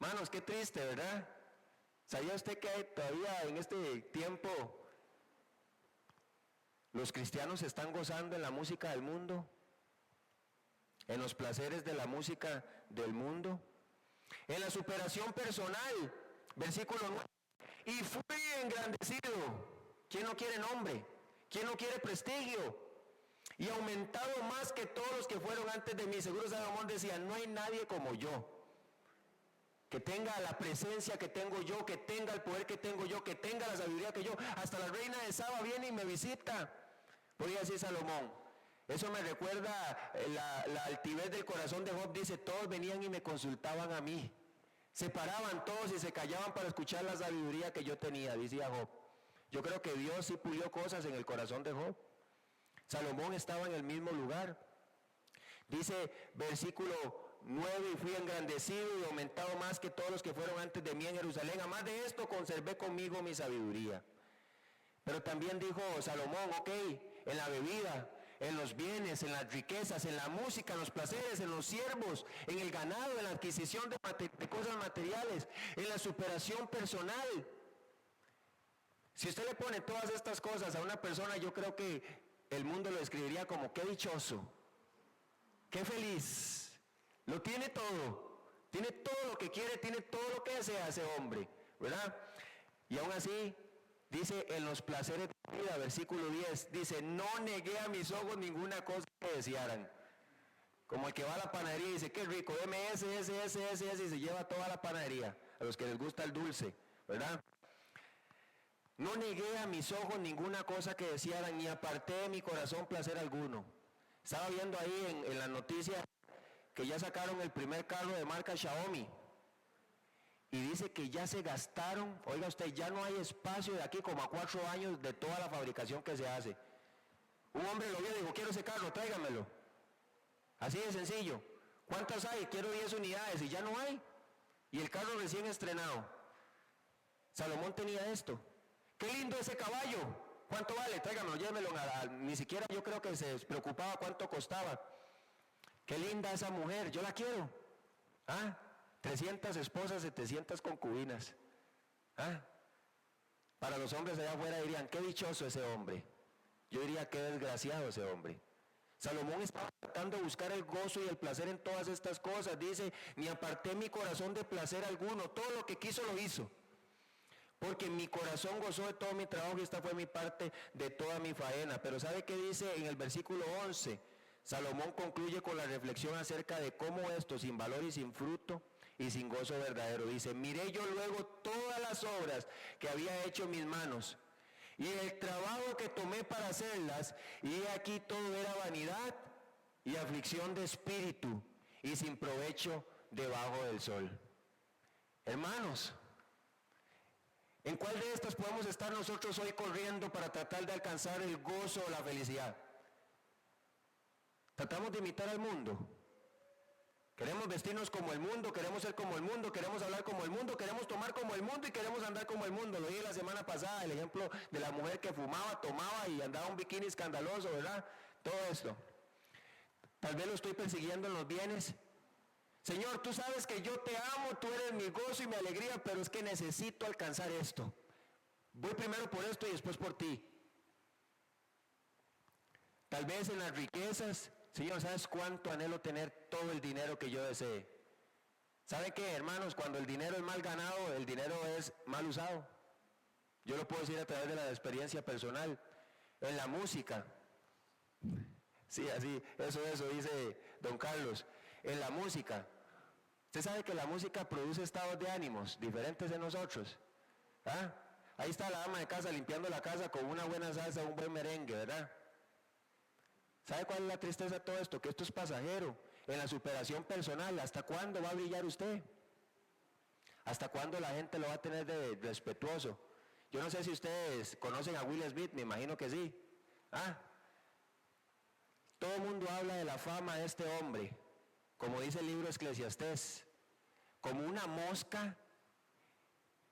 Manos, qué triste, ¿verdad? ¿Sabía usted que todavía en este tiempo Los cristianos se están gozando en la música del mundo, en los placeres de la música del mundo, en la superación personal, versículo 9, y fui engrandecido. ¿Quién no quiere nombre? ¿Quién no quiere prestigio? Y aumentado más que todos los que fueron antes de mí. Seguro Salomón decía, no hay nadie como yo, que tenga la presencia que tengo yo, que tenga el poder que tengo yo, que tenga la sabiduría que yo. Hasta la reina de Saba viene y me visita. Podría decir Salomón. Eso me recuerda la altivez del corazón de Job. Dice, todos venían y me consultaban a mí. Se paraban todos y se callaban para escuchar la sabiduría que yo tenía, decía Job. Yo creo que Dios sí pulió cosas en el corazón de Job. Salomón estaba en el mismo lugar. Dice versículo 9, y fui engrandecido y aumentado más que todos los que fueron antes de mí en Jerusalén. Además de esto conservé conmigo mi sabiduría. Pero también dijo Salomón, ok, en la bebida, en los bienes, en las riquezas, en la música, en los placeres, en los siervos, en el ganado, en la adquisición de cosas materiales, en la superación personal. Si usted le pone todas estas cosas a una persona, yo creo que el mundo lo describiría como qué dichoso, qué feliz, lo tiene todo lo que quiere, tiene todo lo que desea ese hombre, ¿verdad? Y aún así, dice en los placeres de la vida, versículo 10, dice, no negué a mis ojos ninguna cosa que desearan. Como el que va a la panadería y dice, qué rico, deme ese, y se lleva toda la panadería, a los que les gusta el dulce, ¿verdad? No negué a mis ojos ninguna cosa que desearan, ni aparté de mi corazón placer alguno. Estaba viendo ahí en la noticia que ya sacaron el primer carro de marca Xiaomi. Y dice que ya se gastaron, oiga usted, ya no hay espacio de aquí como a 4 años de toda la fabricación que se hace. Un hombre lo vio y dijo, quiero ese carro, tráigamelo. Así de sencillo. ¿Cuántas hay? Quiero 10 unidades y ya no hay. Y el carro recién estrenado. Salomón tenía esto. ¡Qué lindo ese caballo! ¿Cuánto vale? Tráigamelo, llévemelo. Ni siquiera yo creo que se preocupaba cuánto costaba. ¡Qué linda esa mujer! Yo la quiero. 300 esposas, 700 concubinas. Para los hombres allá afuera dirían, qué dichoso ese hombre. Yo diría, qué desgraciado ese hombre. Salomón estaba tratando de buscar el gozo y el placer en todas estas cosas. Dice, ni aparté mi corazón de placer alguno. Todo lo que quiso lo hizo. Porque mi corazón gozó de todo mi trabajo y esta fue mi parte de toda mi faena. Pero ¿sabe qué dice en el versículo 11? Salomón concluye con la reflexión acerca de cómo esto, sin valor y sin fruto y sin gozo verdadero. Dice, miré yo luego todas las obras que había hecho mis manos y el trabajo que tomé para hacerlas, y aquí todo era vanidad y aflicción de espíritu y sin provecho debajo del sol. Hermanos, ¿en cuál de estas podemos estar nosotros hoy corriendo para tratar de alcanzar el gozo o la felicidad? ¿Tratamos de imitar al mundo? Queremos vestirnos como el mundo, queremos ser como el mundo, queremos hablar como el mundo, queremos tomar como el mundo y queremos andar como el mundo. Lo dije la semana pasada, el ejemplo de la mujer que fumaba, tomaba y andaba un bikini escandaloso, ¿verdad? Todo esto. Tal vez lo estoy persiguiendo en los bienes. Señor, tú sabes que yo te amo, tú eres mi gozo y mi alegría, pero es que necesito alcanzar esto. Voy primero por esto y después por ti. Tal vez en las riquezas, Señor, ¿sabes cuánto anhelo tener todo el dinero que yo desee? ¿Sabe qué, hermanos? Cuando el dinero es mal ganado, el dinero es mal usado. Yo lo puedo decir a través de la experiencia personal. En la música. Sí, así, eso dice don Carlos. En la música. Usted sabe que la música produce estados de ánimos diferentes en nosotros. Ahí está la ama de casa limpiando la casa con una buena salsa, un buen merengue, ¿verdad? ¿Sabe cuál es la tristeza de todo esto? Que esto es pasajero. En la superación personal, ¿hasta cuándo va a brillar usted? ¿Hasta cuándo la gente lo va a tener de respetuoso? Yo no sé si ustedes conocen a Will Smith, me imagino que sí. Todo el mundo habla de la fama de este hombre, como dice el libro Eclesiastés, como una mosca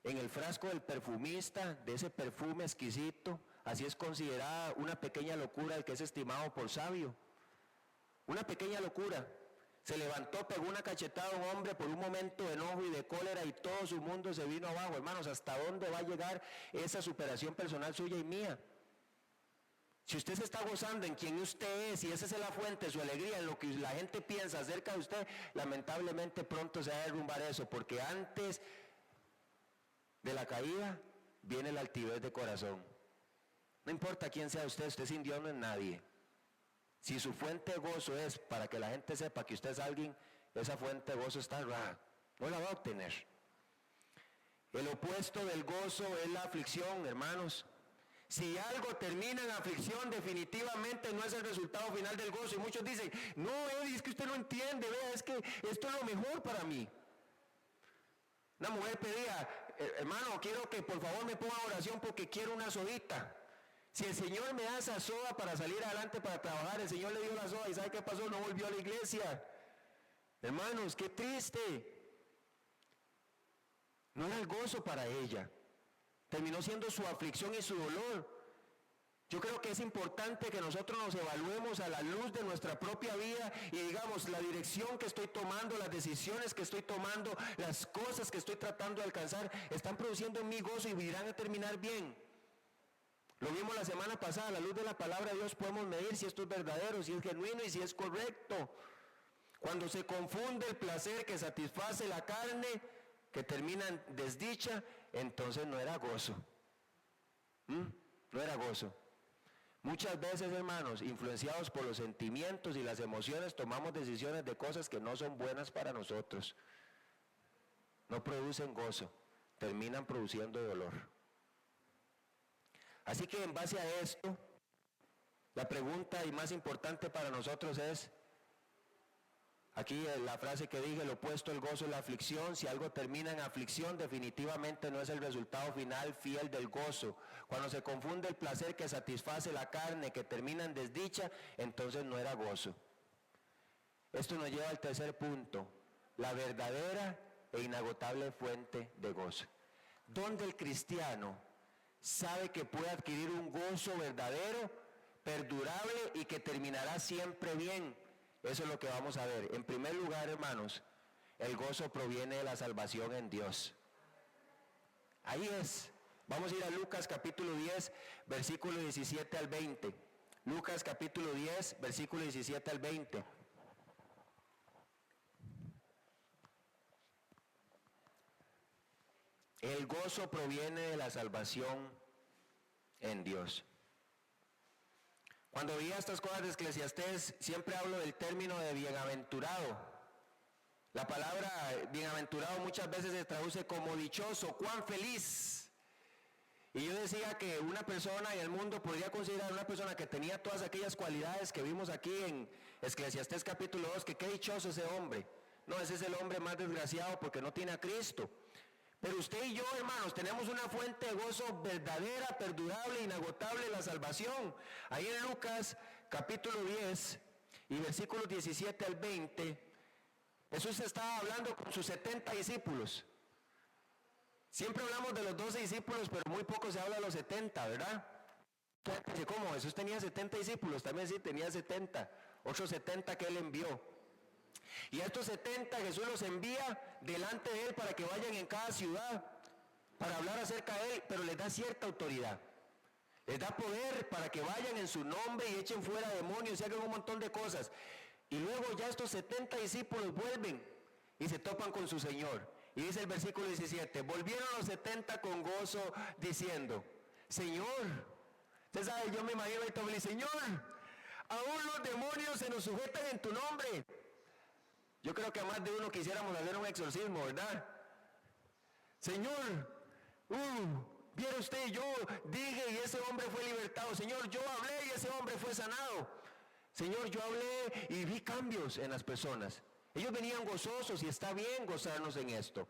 en el frasco del perfumista, de ese perfume exquisito. Así es considerada una pequeña locura el que es estimado por sabio. Una pequeña locura. Se levantó, pegó una cachetada a un hombre por un momento de enojo y de cólera y todo su mundo se vino abajo. Hermanos, ¿hasta dónde va a llegar esa superación personal suya y mía? Si usted se está gozando en quien usted es y esa es la fuente de su alegría, en lo que la gente piensa acerca de usted, lamentablemente pronto se va a derrumbar eso, porque antes de la caída viene la altivez de corazón. No importa quién sea usted sin Dios no es nadie. Si su fuente de gozo es para que la gente sepa que usted es alguien, esa fuente de gozo está errada, no la va a obtener. El opuesto del gozo es la aflicción, hermanos. Si algo termina en aflicción, definitivamente no es el resultado final del gozo. Y muchos dicen, no, Eddie, es que usted no entiende, vea, es que esto es lo mejor para mí. Una mujer pedía, hermano, quiero que por favor me ponga oración porque quiero una sodita. Si el Señor me da esa soda para salir adelante, para trabajar, el Señor le dio la soda y ¿sabe qué pasó? No volvió a la iglesia. Hermanos, qué triste. No era el gozo para ella. Terminó siendo su aflicción y su dolor. Yo creo que es importante que nosotros nos evaluemos a la luz de nuestra propia vida y digamos, la dirección que estoy tomando, las decisiones que estoy tomando, las cosas que estoy tratando de alcanzar, están produciendo en mí gozo y irán a terminar bien. Lo vimos la semana pasada, a la luz de la palabra de Dios podemos medir si esto es verdadero, si es genuino y si es correcto. Cuando se confunde el placer que satisface la carne, que termina en desdicha, entonces no era gozo. No era gozo. Muchas veces, hermanos, influenciados por los sentimientos y las emociones, tomamos decisiones de cosas que no son buenas para nosotros. No producen gozo, terminan produciendo dolor. Así que en base a esto, la pregunta y más importante para nosotros es, aquí la frase que dije, el opuesto del gozo es la aflicción. Si algo termina en aflicción, definitivamente no es el resultado final fiel del gozo. Cuando se confunde el placer que satisface la carne, que termina en desdicha, entonces no era gozo. Esto nos lleva al tercer punto, la verdadera e inagotable fuente de gozo. Donde el cristiano sabe que puede adquirir un gozo verdadero, perdurable y que terminará siempre bien. Eso es lo que vamos a ver. En primer lugar, hermanos, el gozo proviene de la salvación en Dios. Ahí es. Vamos a ir a Lucas capítulo 10, versículo 17 al 20. Lucas capítulo 10, versículo 17 al 20. El gozo proviene de la salvación en Dios. Cuando veía estas cosas de Eclesiastés, siempre hablo del término de bienaventurado. La palabra bienaventurado muchas veces se traduce como dichoso, cuán feliz. Y yo decía que una persona en el mundo podría considerar una persona que tenía todas aquellas cualidades que vimos aquí en Eclesiastés capítulo 2, que qué dichoso ese hombre. No, ese es el hombre más desgraciado porque no tiene a Cristo. Pero usted y yo, hermanos, tenemos una fuente de gozo verdadera, perdurable, inagotable, la salvación. Ahí en Lucas capítulo 10 y versículos 17 al 20, Jesús estaba hablando con sus 70 discípulos. Siempre hablamos de los 12 discípulos, pero muy poco se habla de los 70, ¿verdad? ¿Cómo? Jesús tenía 70 discípulos, también sí tenía 70, otros 70 que él envió. Y a estos 70 Jesús los envía delante de él para que vayan en cada ciudad, para hablar acerca de él, pero les da cierta autoridad. Les da poder para que vayan en su nombre y echen fuera demonios y hagan un montón de cosas. Y luego ya estos 70 discípulos vuelven y se topan con su Señor. Y dice el versículo 17, volvieron los 70 con gozo diciendo, Señor, usted sabe, yo me imagino ahorita, Señor, aún los demonios se nos sujetan en tu nombre. Yo creo que a más de uno quisiéramos hacer un exorcismo, ¿verdad? Señor, viera usted, yo dije y ese hombre fue libertado. Señor, yo hablé y ese hombre fue sanado. Señor, yo hablé y vi cambios en las personas. Ellos venían gozosos y está bien gozarnos en esto.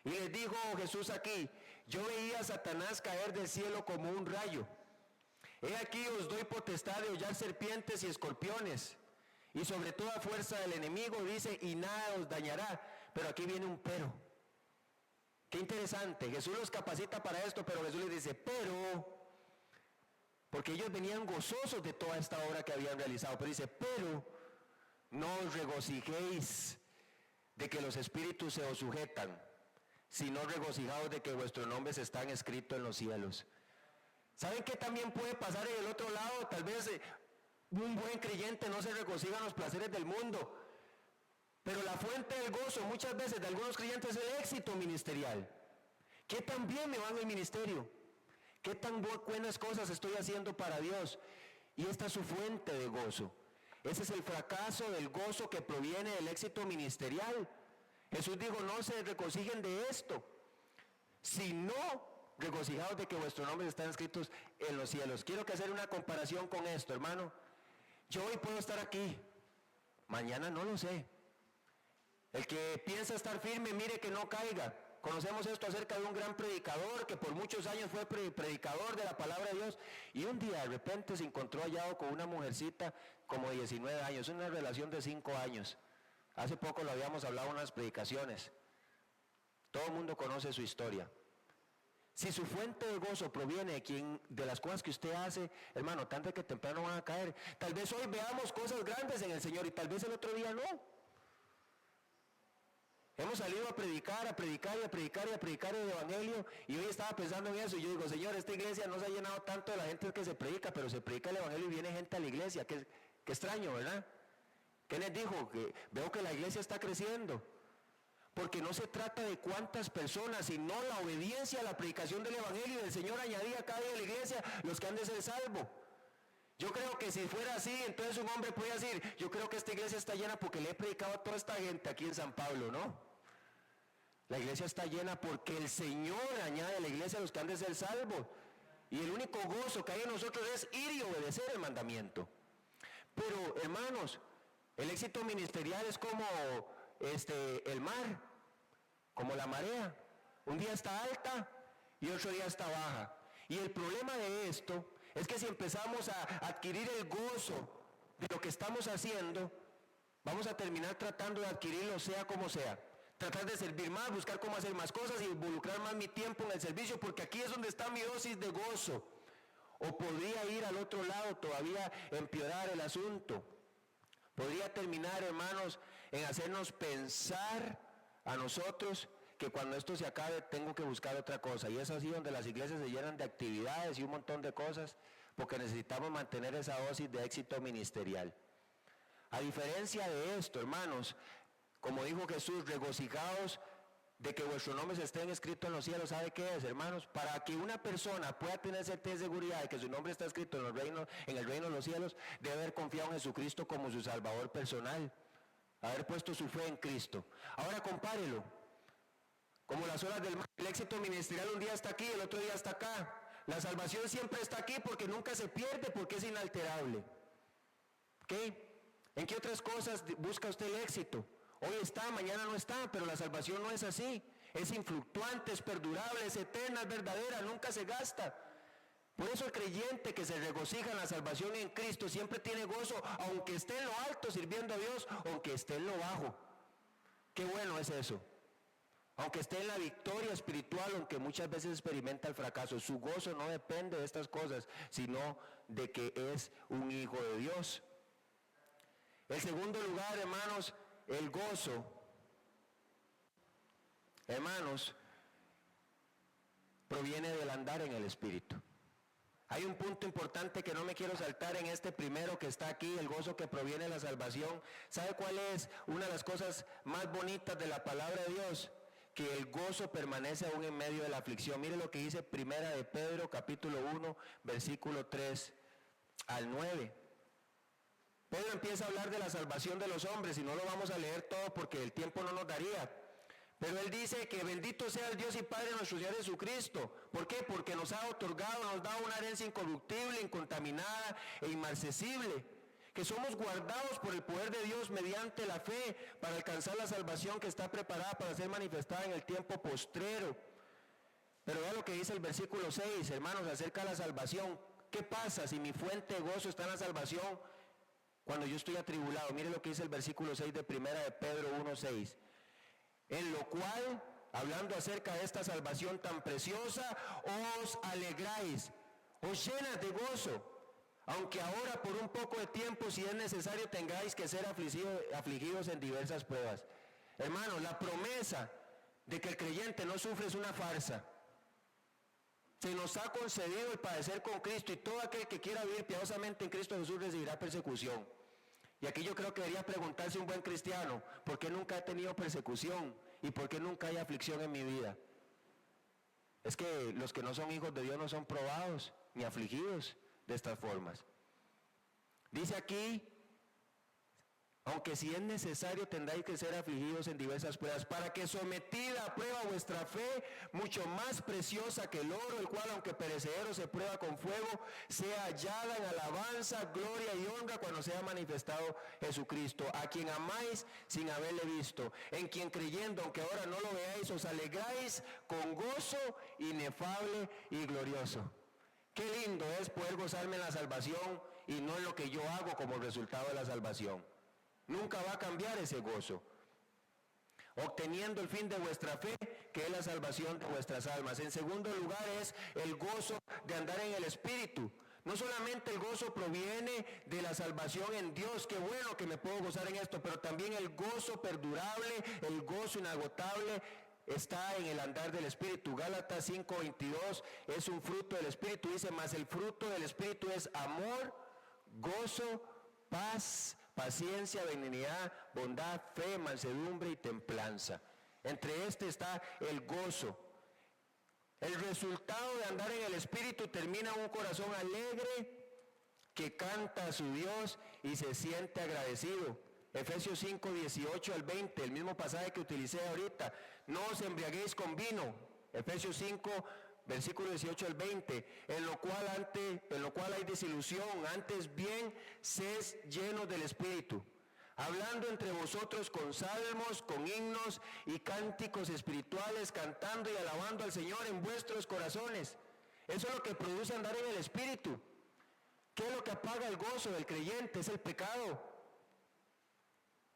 Y les dijo Jesús aquí, yo veía a Satanás caer del cielo como un rayo. He aquí os doy potestad de hollar serpientes y escorpiones. Y sobre toda fuerza del enemigo dice, y nada os dañará. Pero aquí viene un pero. Qué interesante, Jesús los capacita para esto, pero Jesús les dice, pero, porque ellos venían gozosos de toda esta obra que habían realizado, pero dice, pero, no os regocijéis de que los espíritus se os sujetan, sino regocijaos de que vuestros nombres están escritos en los cielos. ¿Saben qué también puede pasar en el otro lado? Tal vez un buen creyente no se regocija en los placeres del mundo, pero la fuente del gozo muchas veces de algunos creyentes es el éxito ministerial. ¿Qué tan bien me va en el ministerio? ¿Qué tan buenas cosas estoy haciendo para Dios? Y esta es su fuente de gozo. Ese es el fracaso del gozo que proviene del éxito ministerial. Jesús dijo, no se regocijen de esto, sino regocijados de que vuestros nombres están escritos en los cielos. Quiero que hacer una comparación con esto, hermano. Yo hoy puedo estar aquí, mañana no lo sé. El que piensa estar firme, mire que no caiga. Conocemos esto acerca de un gran predicador que por muchos años fue predicador de la palabra de Dios y un día de repente se encontró hallado con una mujercita como de 19 años, una relación de 5 años. Hace poco lo habíamos hablado en unas predicaciones. Todo el mundo conoce su historia. Si su fuente de gozo proviene de las cosas que usted hace, hermano, tarde que temprano van a caer. Tal vez hoy veamos cosas grandes en el Señor y tal vez el otro día no. Hemos salido a predicar el Evangelio y hoy estaba pensando en eso y yo digo, Señor, esta iglesia no se ha llenado tanto de la gente que se predica, pero se predica el Evangelio y viene gente a la iglesia, qué extraño, ¿verdad? ¿Qué les dijo? Que veo que la iglesia está creciendo, porque no se trata de cuántas personas, sino la obediencia a la predicación del Evangelio y el Señor añadía a cada día de la iglesia los que han de ser salvos. Yo creo que si fuera así, entonces un hombre puede decir, yo creo que esta iglesia está llena porque le he predicado a toda esta gente aquí en San Pablo, ¿no? La iglesia está llena porque el Señor añade a la iglesia a los que han de ser salvos. Y el único gozo que hay en nosotros es ir y obedecer el mandamiento. Pero, hermanos, el éxito ministerial es como el mar, como la marea. Un día está alta y otro día está baja. Y el problema de esto es que si empezamos a adquirir el gozo de lo que estamos haciendo, vamos a terminar tratando de adquirirlo sea como sea. Tratar de servir más, buscar cómo hacer más cosas y involucrar más mi tiempo en el servicio, porque aquí es donde está mi dosis de gozo. O podría ir al otro lado, todavía empeorar el asunto. Podría terminar, hermanos, en hacernos pensar a nosotros que cuando esto se acabe tengo que buscar otra cosa. Y es así donde las iglesias se llenan de actividades y un montón de cosas, porque necesitamos mantener esa dosis de éxito ministerial. A diferencia de esto, hermanos, como dijo Jesús, regocijaos de que vuestros nombres estén escritos en los cielos. ¿Sabe qué es, hermanos? Para que una persona pueda tener certeza y seguridad de que su nombre está escrito en el reino de los cielos, debe haber confiado en Jesucristo como su Salvador personal, haber puesto su fe en Cristo. Ahora compárelo. Como las olas del mar, el éxito ministerial un día está aquí, el otro día está acá. La salvación siempre está aquí porque nunca se pierde, porque es inalterable. ¿Ok? ¿En qué otras cosas busca usted el éxito? Hoy está, mañana no está, pero la salvación no es así. Es influctuante, es perdurable, es eterna, es verdadera, nunca se gasta. Por eso el creyente que se regocija en la salvación en Cristo siempre tiene gozo, aunque esté en lo alto sirviendo a Dios, aunque esté en lo bajo. Qué bueno es eso. Aunque esté en la victoria espiritual, aunque muchas veces experimenta el fracaso, su gozo no depende de estas cosas, sino de que es un hijo de Dios. En segundo lugar, hermanos, el gozo, hermanos, proviene del andar en el Espíritu. Hay un punto importante que no me quiero saltar en este primero que está aquí, el gozo que proviene de la salvación. ¿Sabe cuál es una de las cosas más bonitas de la palabra de Dios? Que el gozo permanece aún en medio de la aflicción. Mire lo que dice Primera de Pedro, capítulo 1, versículo 3 al 9. Pedro empieza a hablar de la salvación de los hombres y no lo vamos a leer todo porque el tiempo no nos daría. Pero él dice que bendito sea el Dios y Padre de nuestro Señor Jesucristo. ¿Por qué? Porque nos ha otorgado, nos da una herencia incorruptible, incontaminada e inmarcesible. Que somos guardados por el poder de Dios mediante la fe para alcanzar la salvación que está preparada para ser manifestada en el tiempo postrero. Pero vea lo que dice el versículo 6, hermanos, acerca de la salvación. ¿Qué pasa si mi fuente de gozo está en la salvación cuando yo estoy atribulado? Mire lo que dice el versículo 6 de Primera de Pedro 1:6. En lo cual, hablando acerca de esta salvación tan preciosa, os alegráis, os llenas de gozo. Aunque ahora por un poco de tiempo, si es necesario, tengáis que ser afligidos en diversas pruebas. Hermanos, la promesa de que el creyente no sufre es una farsa. Se nos ha concedido el padecer con Cristo, y todo aquel que quiera vivir piadosamente en Cristo Jesús recibirá persecución. Y aquí yo creo que debería preguntarse un buen cristiano, ¿por qué nunca he tenido persecución? ¿Y por qué nunca hay aflicción en mi vida? Es que los que no son hijos de Dios no son probados ni afligidos de estas formas. Dice aquí, aunque si es necesario tendréis que ser afligidos en diversas pruebas, para que sometida a prueba vuestra fe, mucho más preciosa que el oro, el cual aunque perecedero se prueba con fuego, sea hallada en alabanza, gloria y honra cuando sea manifestado Jesucristo, a quien amáis sin haberle visto, en quien creyendo, aunque ahora no lo veáis, os alegráis con gozo inefable y glorioso. Qué lindo es poder gozarme en la salvación y no en lo que yo hago como resultado de la salvación. Nunca va a cambiar ese gozo. Obteniendo el fin de vuestra fe, que es la salvación de vuestras almas. En segundo lugar es el gozo de andar en el Espíritu. No solamente el gozo proviene de la salvación en Dios, qué bueno que me puedo gozar en esto, pero también el gozo perdurable, el gozo inagotable, está en el andar del Espíritu. Gálatas 5:22 es un fruto del Espíritu. Dice, mas el fruto del Espíritu es amor, gozo, paz, paciencia, benignidad, bondad, fe, mansedumbre y templanza. Entre este está el gozo. El resultado de andar en el Espíritu termina en un corazón alegre que canta a su Dios y se siente agradecido. Efesios 5:18 al 20, el mismo pasaje que utilicé ahorita. No os embriaguéis con vino. Efesios 5, versículo 18 al 20, en lo cual hay desilusión, antes bien sed llenos del Espíritu, hablando entre vosotros con salmos, con himnos y cánticos espirituales, cantando y alabando al Señor en vuestros corazones. Eso es lo que produce andar en el Espíritu. ¿Qué es lo que apaga el gozo del creyente? Es el pecado.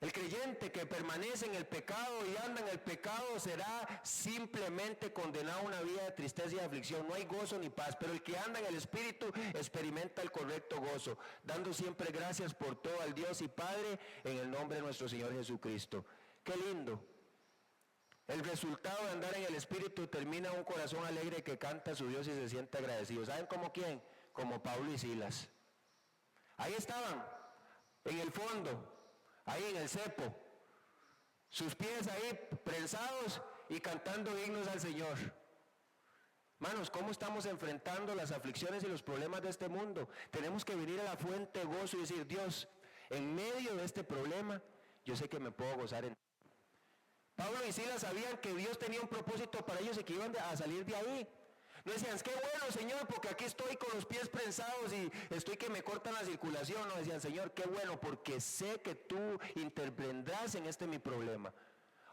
El creyente que permanece en el pecado y anda en el pecado será simplemente condenado a una vida de tristeza y aflicción. No hay gozo ni paz, pero el que anda en el Espíritu experimenta el correcto gozo, dando siempre gracias por todo al Dios y Padre en el nombre de nuestro Señor Jesucristo. ¡Qué lindo! El resultado de andar en el Espíritu termina un corazón alegre que canta a su Dios y se siente agradecido. ¿Saben cómo quién? Como Pablo y Silas. Ahí estaban, en el fondo, ahí en el cepo, sus pies ahí prensados y cantando himnos al Señor. Hermanos, ¿cómo estamos enfrentando las aflicciones y los problemas de este mundo? Tenemos que venir a la fuente de gozo y decir, Dios, en medio de este problema, yo sé que me puedo gozar en... Pablo y Silas sabían que Dios tenía un propósito para ellos y que iban a salir de ahí. No decían, qué bueno, Señor, porque aquí estoy con los pies prensados y estoy que me cortan la circulación. No, decían, Señor, qué bueno, porque sé que tú intervendrás en este mi problema.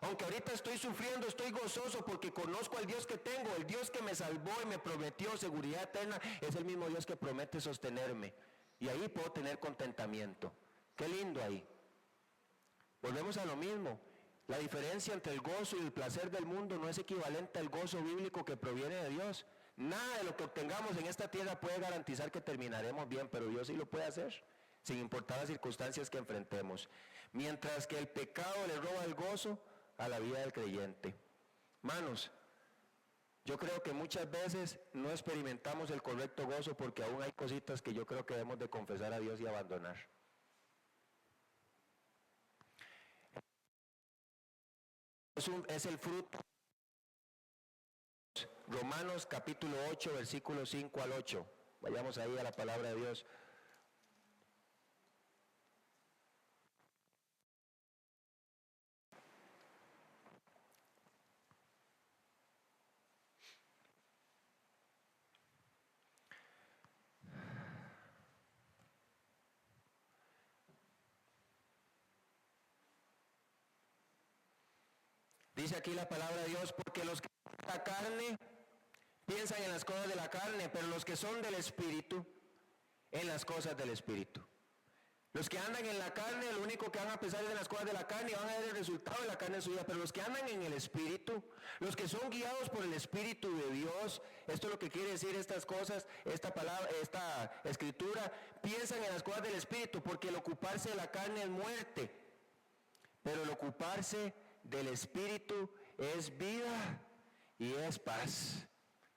Aunque ahorita estoy sufriendo, estoy gozoso porque conozco al Dios que tengo, el Dios que me salvó y me prometió seguridad eterna, es el mismo Dios que promete sostenerme. Y ahí puedo tener contentamiento. Qué lindo ahí. Volvemos a lo mismo. La diferencia entre el gozo y el placer del mundo no es equivalente al gozo bíblico que proviene de Dios. Nada de lo que obtengamos en esta tierra puede garantizar que terminaremos bien, pero Dios sí lo puede hacer, sin importar las circunstancias que enfrentemos. Mientras que el pecado le roba el gozo a la vida del creyente. Hermanos, yo creo que muchas veces no experimentamos el correcto gozo porque aún hay cositas que yo creo que debemos de confesar a Dios y abandonar. Es el fruto. Romanos capítulo 8, versículos 5 al 8. Vayamos ahí a la palabra de Dios. Dice aquí la palabra de Dios, porque los que son de la carne piensan en las cosas de la carne, pero los que son del Espíritu, en las cosas del Espíritu. Los que andan en la carne, lo único que van a pensar es en las cosas de la carne y van a ver el resultado de la carne suya, pero los que andan en el Espíritu, los que son guiados por el Espíritu de Dios, esto es lo que quiere decir estas cosas, esta palabra, esta escritura, piensan en las cosas del Espíritu, porque el ocuparse de la carne es muerte, pero el ocuparse del Espíritu es vida y es paz.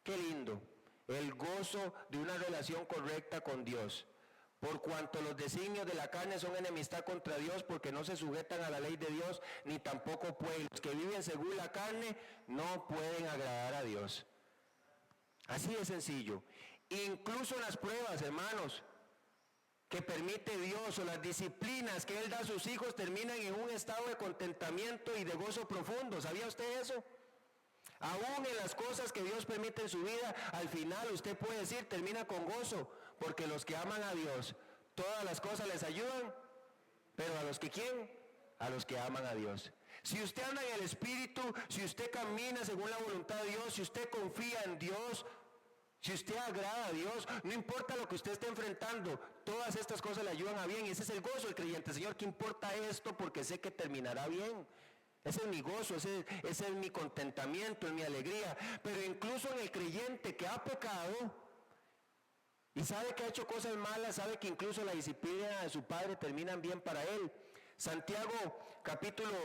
Qué lindo. el gozo de una relación correcta con Dios. Por cuanto los designios de la carne son enemistad contra Dios, porque no se sujetan a la ley de Dios, ni tampoco pueden. Los que viven según la carne no pueden agradar a Dios. Así de sencillo. Incluso en las pruebas, hermanos, que permite Dios, o las disciplinas que Él da a sus hijos, terminan en un estado de contentamiento y de gozo profundo. ¿Sabía usted eso? Aún en las cosas que Dios permite en su vida, al final usted puede decir, termina con gozo, porque los que aman a Dios, todas las cosas les ayudan, pero a los que quieren, a los que aman a Dios. Si usted anda en el Espíritu, si usted camina según la voluntad de Dios, si usted confía en Dios, si usted agrada a Dios, no importa lo que usted esté enfrentando, todas estas cosas le ayudan a bien, y ese es el gozo del creyente. Señor, ¿qué importa esto? Porque sé que terminará bien. Ese es mi gozo, ese es mi contentamiento, es mi alegría. Pero incluso en el creyente que ha pecado y sabe que ha hecho cosas malas, sabe que incluso la disciplina de su padre terminan bien para él. Santiago capítulo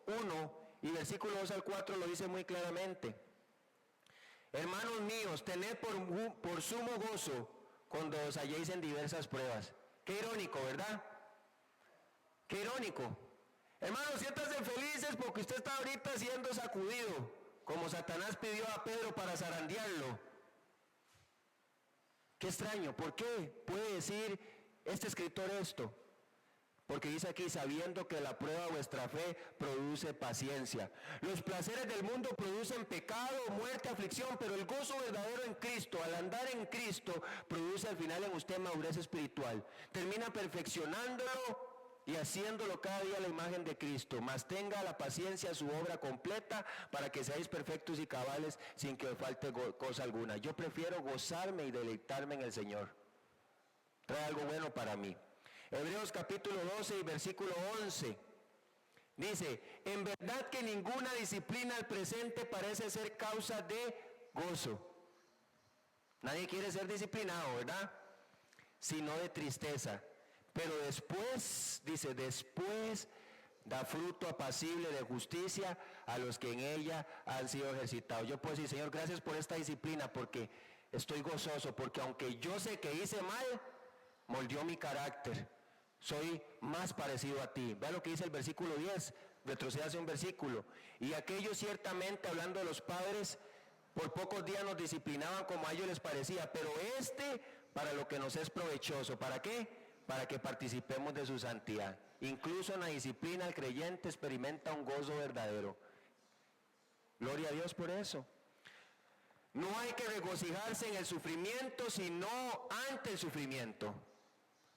1 y versículo 2 al 4 lo dice muy claramente. Hermanos míos, tened por sumo gozo cuando os halléis en diversas pruebas. Qué irónico, ¿verdad? Qué irónico. Hermanos, siéntanse felices porque usted está ahorita siendo sacudido, como Satanás pidió a Pedro para zarandearlo. Qué extraño, ¿por qué puede decir este escritor esto? Porque dice aquí, sabiendo que la prueba de vuestra fe produce paciencia. Los placeres del mundo producen pecado, muerte, aflicción, pero el gozo verdadero en Cristo, al andar en Cristo, produce al final en usted madurez espiritual. Termina perfeccionándolo y haciéndolo cada día a la imagen de Cristo. Mas tenga la paciencia su obra completa para que seáis perfectos y cabales sin que os falte cosa alguna. Yo prefiero gozarme y deleitarme en el Señor. Trae algo bueno para mí. Hebreos capítulo 12 y versículo 11 dice, en verdad que ninguna disciplina al presente parece ser causa de gozo. Nadie quiere ser disciplinado, ¿verdad? Sino de tristeza. Pero después, dice, después da fruto apacible de justicia a los que en ella han sido ejercitados. Yo puedo decir, Señor, gracias por esta disciplina, porque estoy gozoso, porque aunque yo sé que hice mal, moldeó mi carácter. Soy más parecido a ti. Vea lo que dice el versículo 10, retrocede hacia un versículo. Y aquellos ciertamente, hablando de los padres, por pocos días nos disciplinaban como a ellos les parecía, pero para lo que nos es provechoso. ¿Para qué? Para que participemos de su santidad. Incluso en la disciplina el creyente experimenta un gozo verdadero. Gloria a Dios por eso. No hay que regocijarse en el sufrimiento, sino ante el sufrimiento.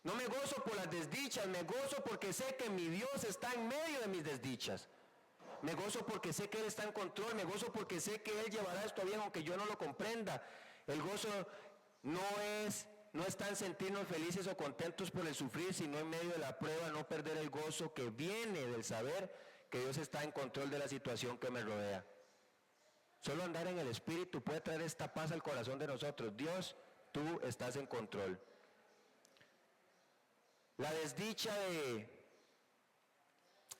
No me gozo por las desdichas, me gozo porque sé que mi Dios está en medio de mis desdichas. Me gozo porque sé que Él está en control, me gozo porque sé que Él llevará esto bien aunque yo no lo comprenda. El gozo no está en sentirnos felices o contentos por el sufrir, sino en medio de la prueba no perder el gozo que viene del saber que Dios está en control de la situación que me rodea. Solo andar en el Espíritu puede traer esta paz al corazón de nosotros. Dios, tú estás en control. La desdicha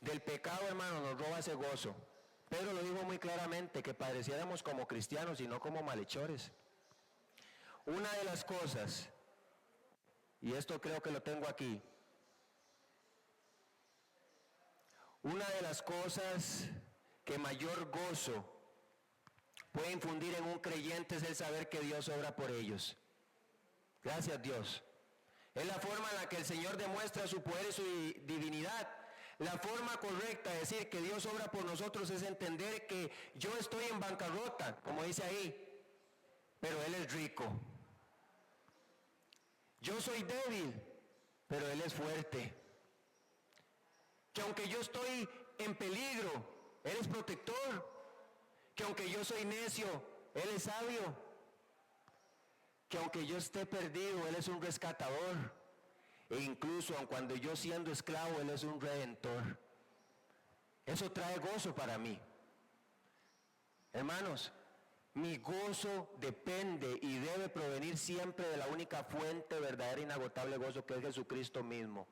del pecado, hermano, nos roba ese gozo. Pedro lo dijo muy claramente, que padeciéramos como cristianos y no como malhechores. Una de las cosas, y esto creo que lo tengo aquí, una de las cosas que mayor gozo puede infundir en un creyente es el saber que Dios obra por ellos. Gracias, Dios. Es la forma en la que el Señor demuestra su poder y su divinidad. La forma correcta de decir que Dios obra por nosotros es entender que yo estoy en bancarrota, como dice ahí, pero Él es rico. Yo soy débil, pero Él es fuerte. Que aunque yo estoy en peligro, Él es protector. Que aunque yo soy necio, Él es sabio. Que aunque yo esté perdido, Él es un rescatador. E incluso aun cuando yo siendo esclavo, Él es un redentor. Eso trae gozo para mí. Hermanos, mi gozo depende y debe provenir siempre de la única fuente verdadera e inagotable gozo, que es Jesucristo mismo.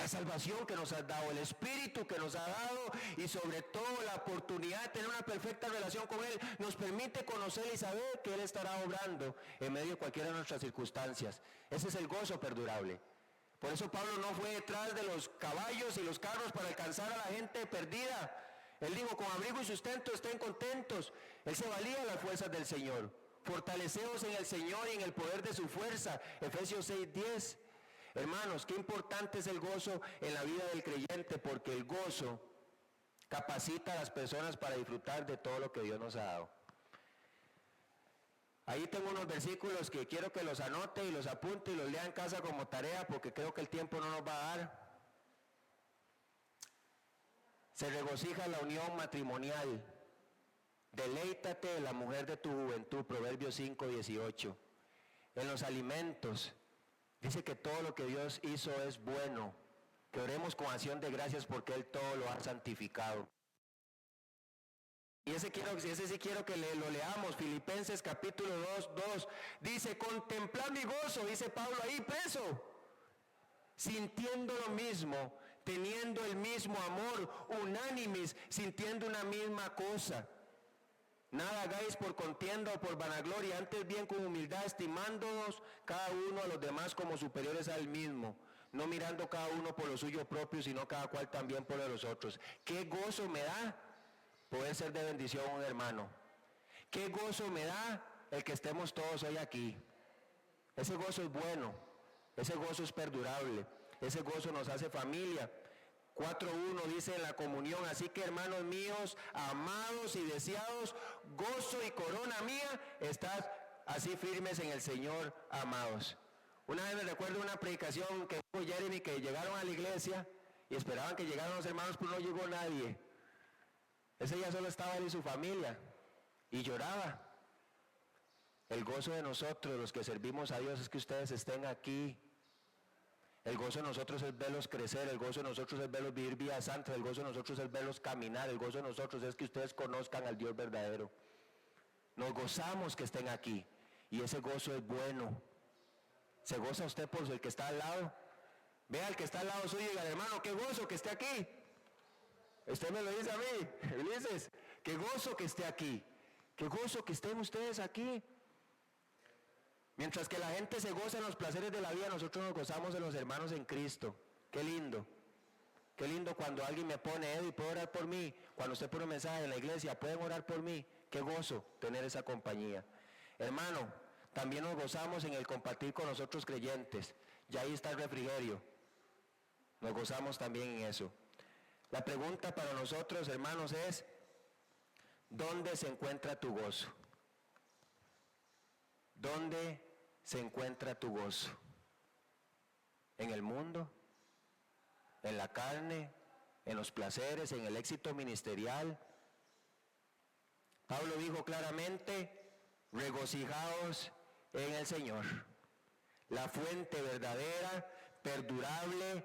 La salvación que nos has dado, el Espíritu que nos ha dado y sobre todo la oportunidad de tener una perfecta relación con Él nos permite conocer y saber que Él estará obrando en medio de cualquiera de nuestras circunstancias. Ese es el gozo perdurable. Por eso Pablo no fue detrás de los caballos y los carros para alcanzar a la gente perdida. Él dijo, con abrigo y sustento estén contentos. Él se valía de las fuerzas del Señor. Fortaleceos en el Señor y en el poder de su fuerza. Efesios 6:10. Hermanos, qué importante es el gozo en la vida del creyente, porque el gozo capacita a las personas para disfrutar de todo lo que Dios nos ha dado. Ahí tengo unos versículos que quiero que los anote y los apunte y los lea en casa como tarea, porque creo que el tiempo no nos va a dar. Se regocija la unión matrimonial. Deleítate de la mujer de tu juventud, Proverbios 5:18. En los alimentos, dice que todo lo que Dios hizo es bueno, que oremos con acción de gracias porque Él todo lo ha santificado. Y ese sí quiero que lo leamos, Filipenses capítulo 2:2, dice, contemplad mi gozo, dice Pablo ahí preso, sintiendo lo mismo, teniendo el mismo amor, unánimes, sintiendo una misma cosa. Nada hagáis por contienda o por vanagloria, antes bien con humildad, estimándonos cada uno a los demás como superiores al mismo, no mirando cada uno por lo suyo propio, sino cada cual también por los otros. ¡Qué gozo me da poder ser de bendición a un hermano! ¡Qué gozo me da el que estemos todos hoy aquí! Ese gozo es bueno, ese gozo es perdurable, ese gozo nos hace familia. 4:1 dice en la comunión, así que hermanos míos, amados y deseados, gozo y corona mía, estad así firmes en el Señor, amados. Una vez me recuerdo una predicación que hubo Jeremy, que llegaron a la iglesia y esperaban que llegaran los hermanos, pero no llegó nadie. Ese día solo estaba él y su familia y lloraba. El gozo de nosotros, los que servimos a Dios, es que ustedes estén aquí. El gozo de nosotros es verlos crecer, el gozo de nosotros es verlos vivir vidas santas, el gozo de nosotros es verlos caminar, el gozo de nosotros es que ustedes conozcan al Dios verdadero. Nos gozamos que estén aquí y ese gozo es bueno. ¿Se goza usted por el que está al lado? Vea al que está al lado suyo y diga, hermano, qué gozo que esté aquí. Usted me lo dice a mí, Ulises, qué gozo que esté aquí, qué gozo que estén ustedes aquí. Mientras que la gente se goza en los placeres de la vida, nosotros nos gozamos en los hermanos en Cristo. Qué lindo. Qué lindo cuando alguien me pone, Eddie, ¿puedo orar por mí? Cuando usted pone un mensaje en la iglesia, ¿pueden orar por mí? Qué gozo tener esa compañía. Hermano, también nos gozamos en el compartir con los otros creyentes. Y ahí está el refrigerio. Nos gozamos también en eso. La pregunta para nosotros, hermanos, es, ¿dónde se encuentra tu gozo? ¿Dónde se encuentra tu gozo? ¿En el mundo? ¿En la carne? ¿En los placeres? ¿En el éxito ministerial? Pablo dijo claramente, regocijaos en el Señor. La fuente verdadera, perdurable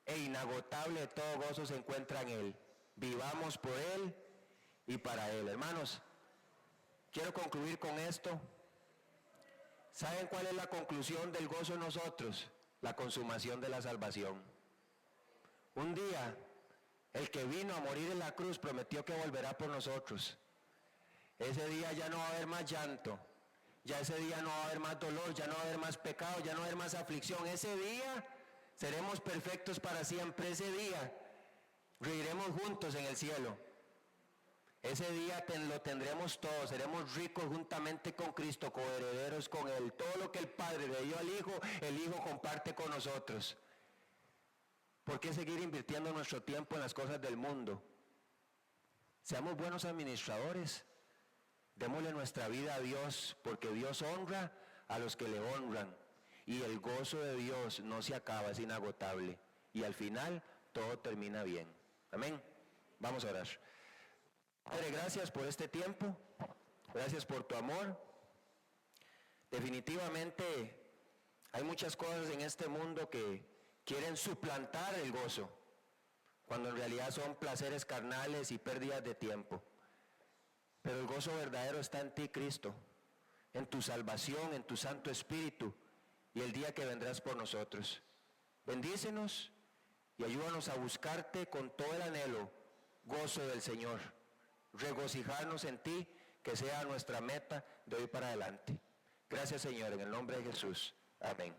e inagotable de todo gozo se encuentra en Él. Vivamos por Él y para Él. Hermanos, quiero concluir con esto. ¿Saben cuál es la conclusión del gozo en nosotros? La consumación de la salvación. Un día, el que vino a morir en la cruz prometió que volverá por nosotros. Ese día ya no va a haber más llanto, ya ese día no va a haber más dolor, ya no va a haber más pecado, ya no va a haber más aflicción. Ese día seremos perfectos para siempre. Ese día reiremos juntos en el cielo. Ese día lo tendremos todos, seremos ricos juntamente con Cristo, coherederos con Él. Todo lo que el Padre le dio al Hijo, el Hijo comparte con nosotros. ¿Por qué seguir invirtiendo nuestro tiempo en las cosas del mundo? Seamos buenos administradores. Démosle nuestra vida a Dios, porque Dios honra a los que le honran. Y el gozo de Dios no se acaba, es inagotable. Y al final todo termina bien. Amén. Vamos a orar. Padre, gracias por este tiempo, gracias por tu amor. Definitivamente hay muchas cosas en este mundo que quieren suplantar el gozo, cuando en realidad son placeres carnales y pérdidas de tiempo. Pero el gozo verdadero está en ti, Cristo, en tu salvación, en tu Santo Espíritu y el día que vendrás por nosotros. Bendícenos y ayúdanos a buscarte con todo el anhelo, gozo del Señor, regocijarnos en ti, que sea nuestra meta de hoy para adelante. Gracias, Señor, en el nombre de Jesús. Amén.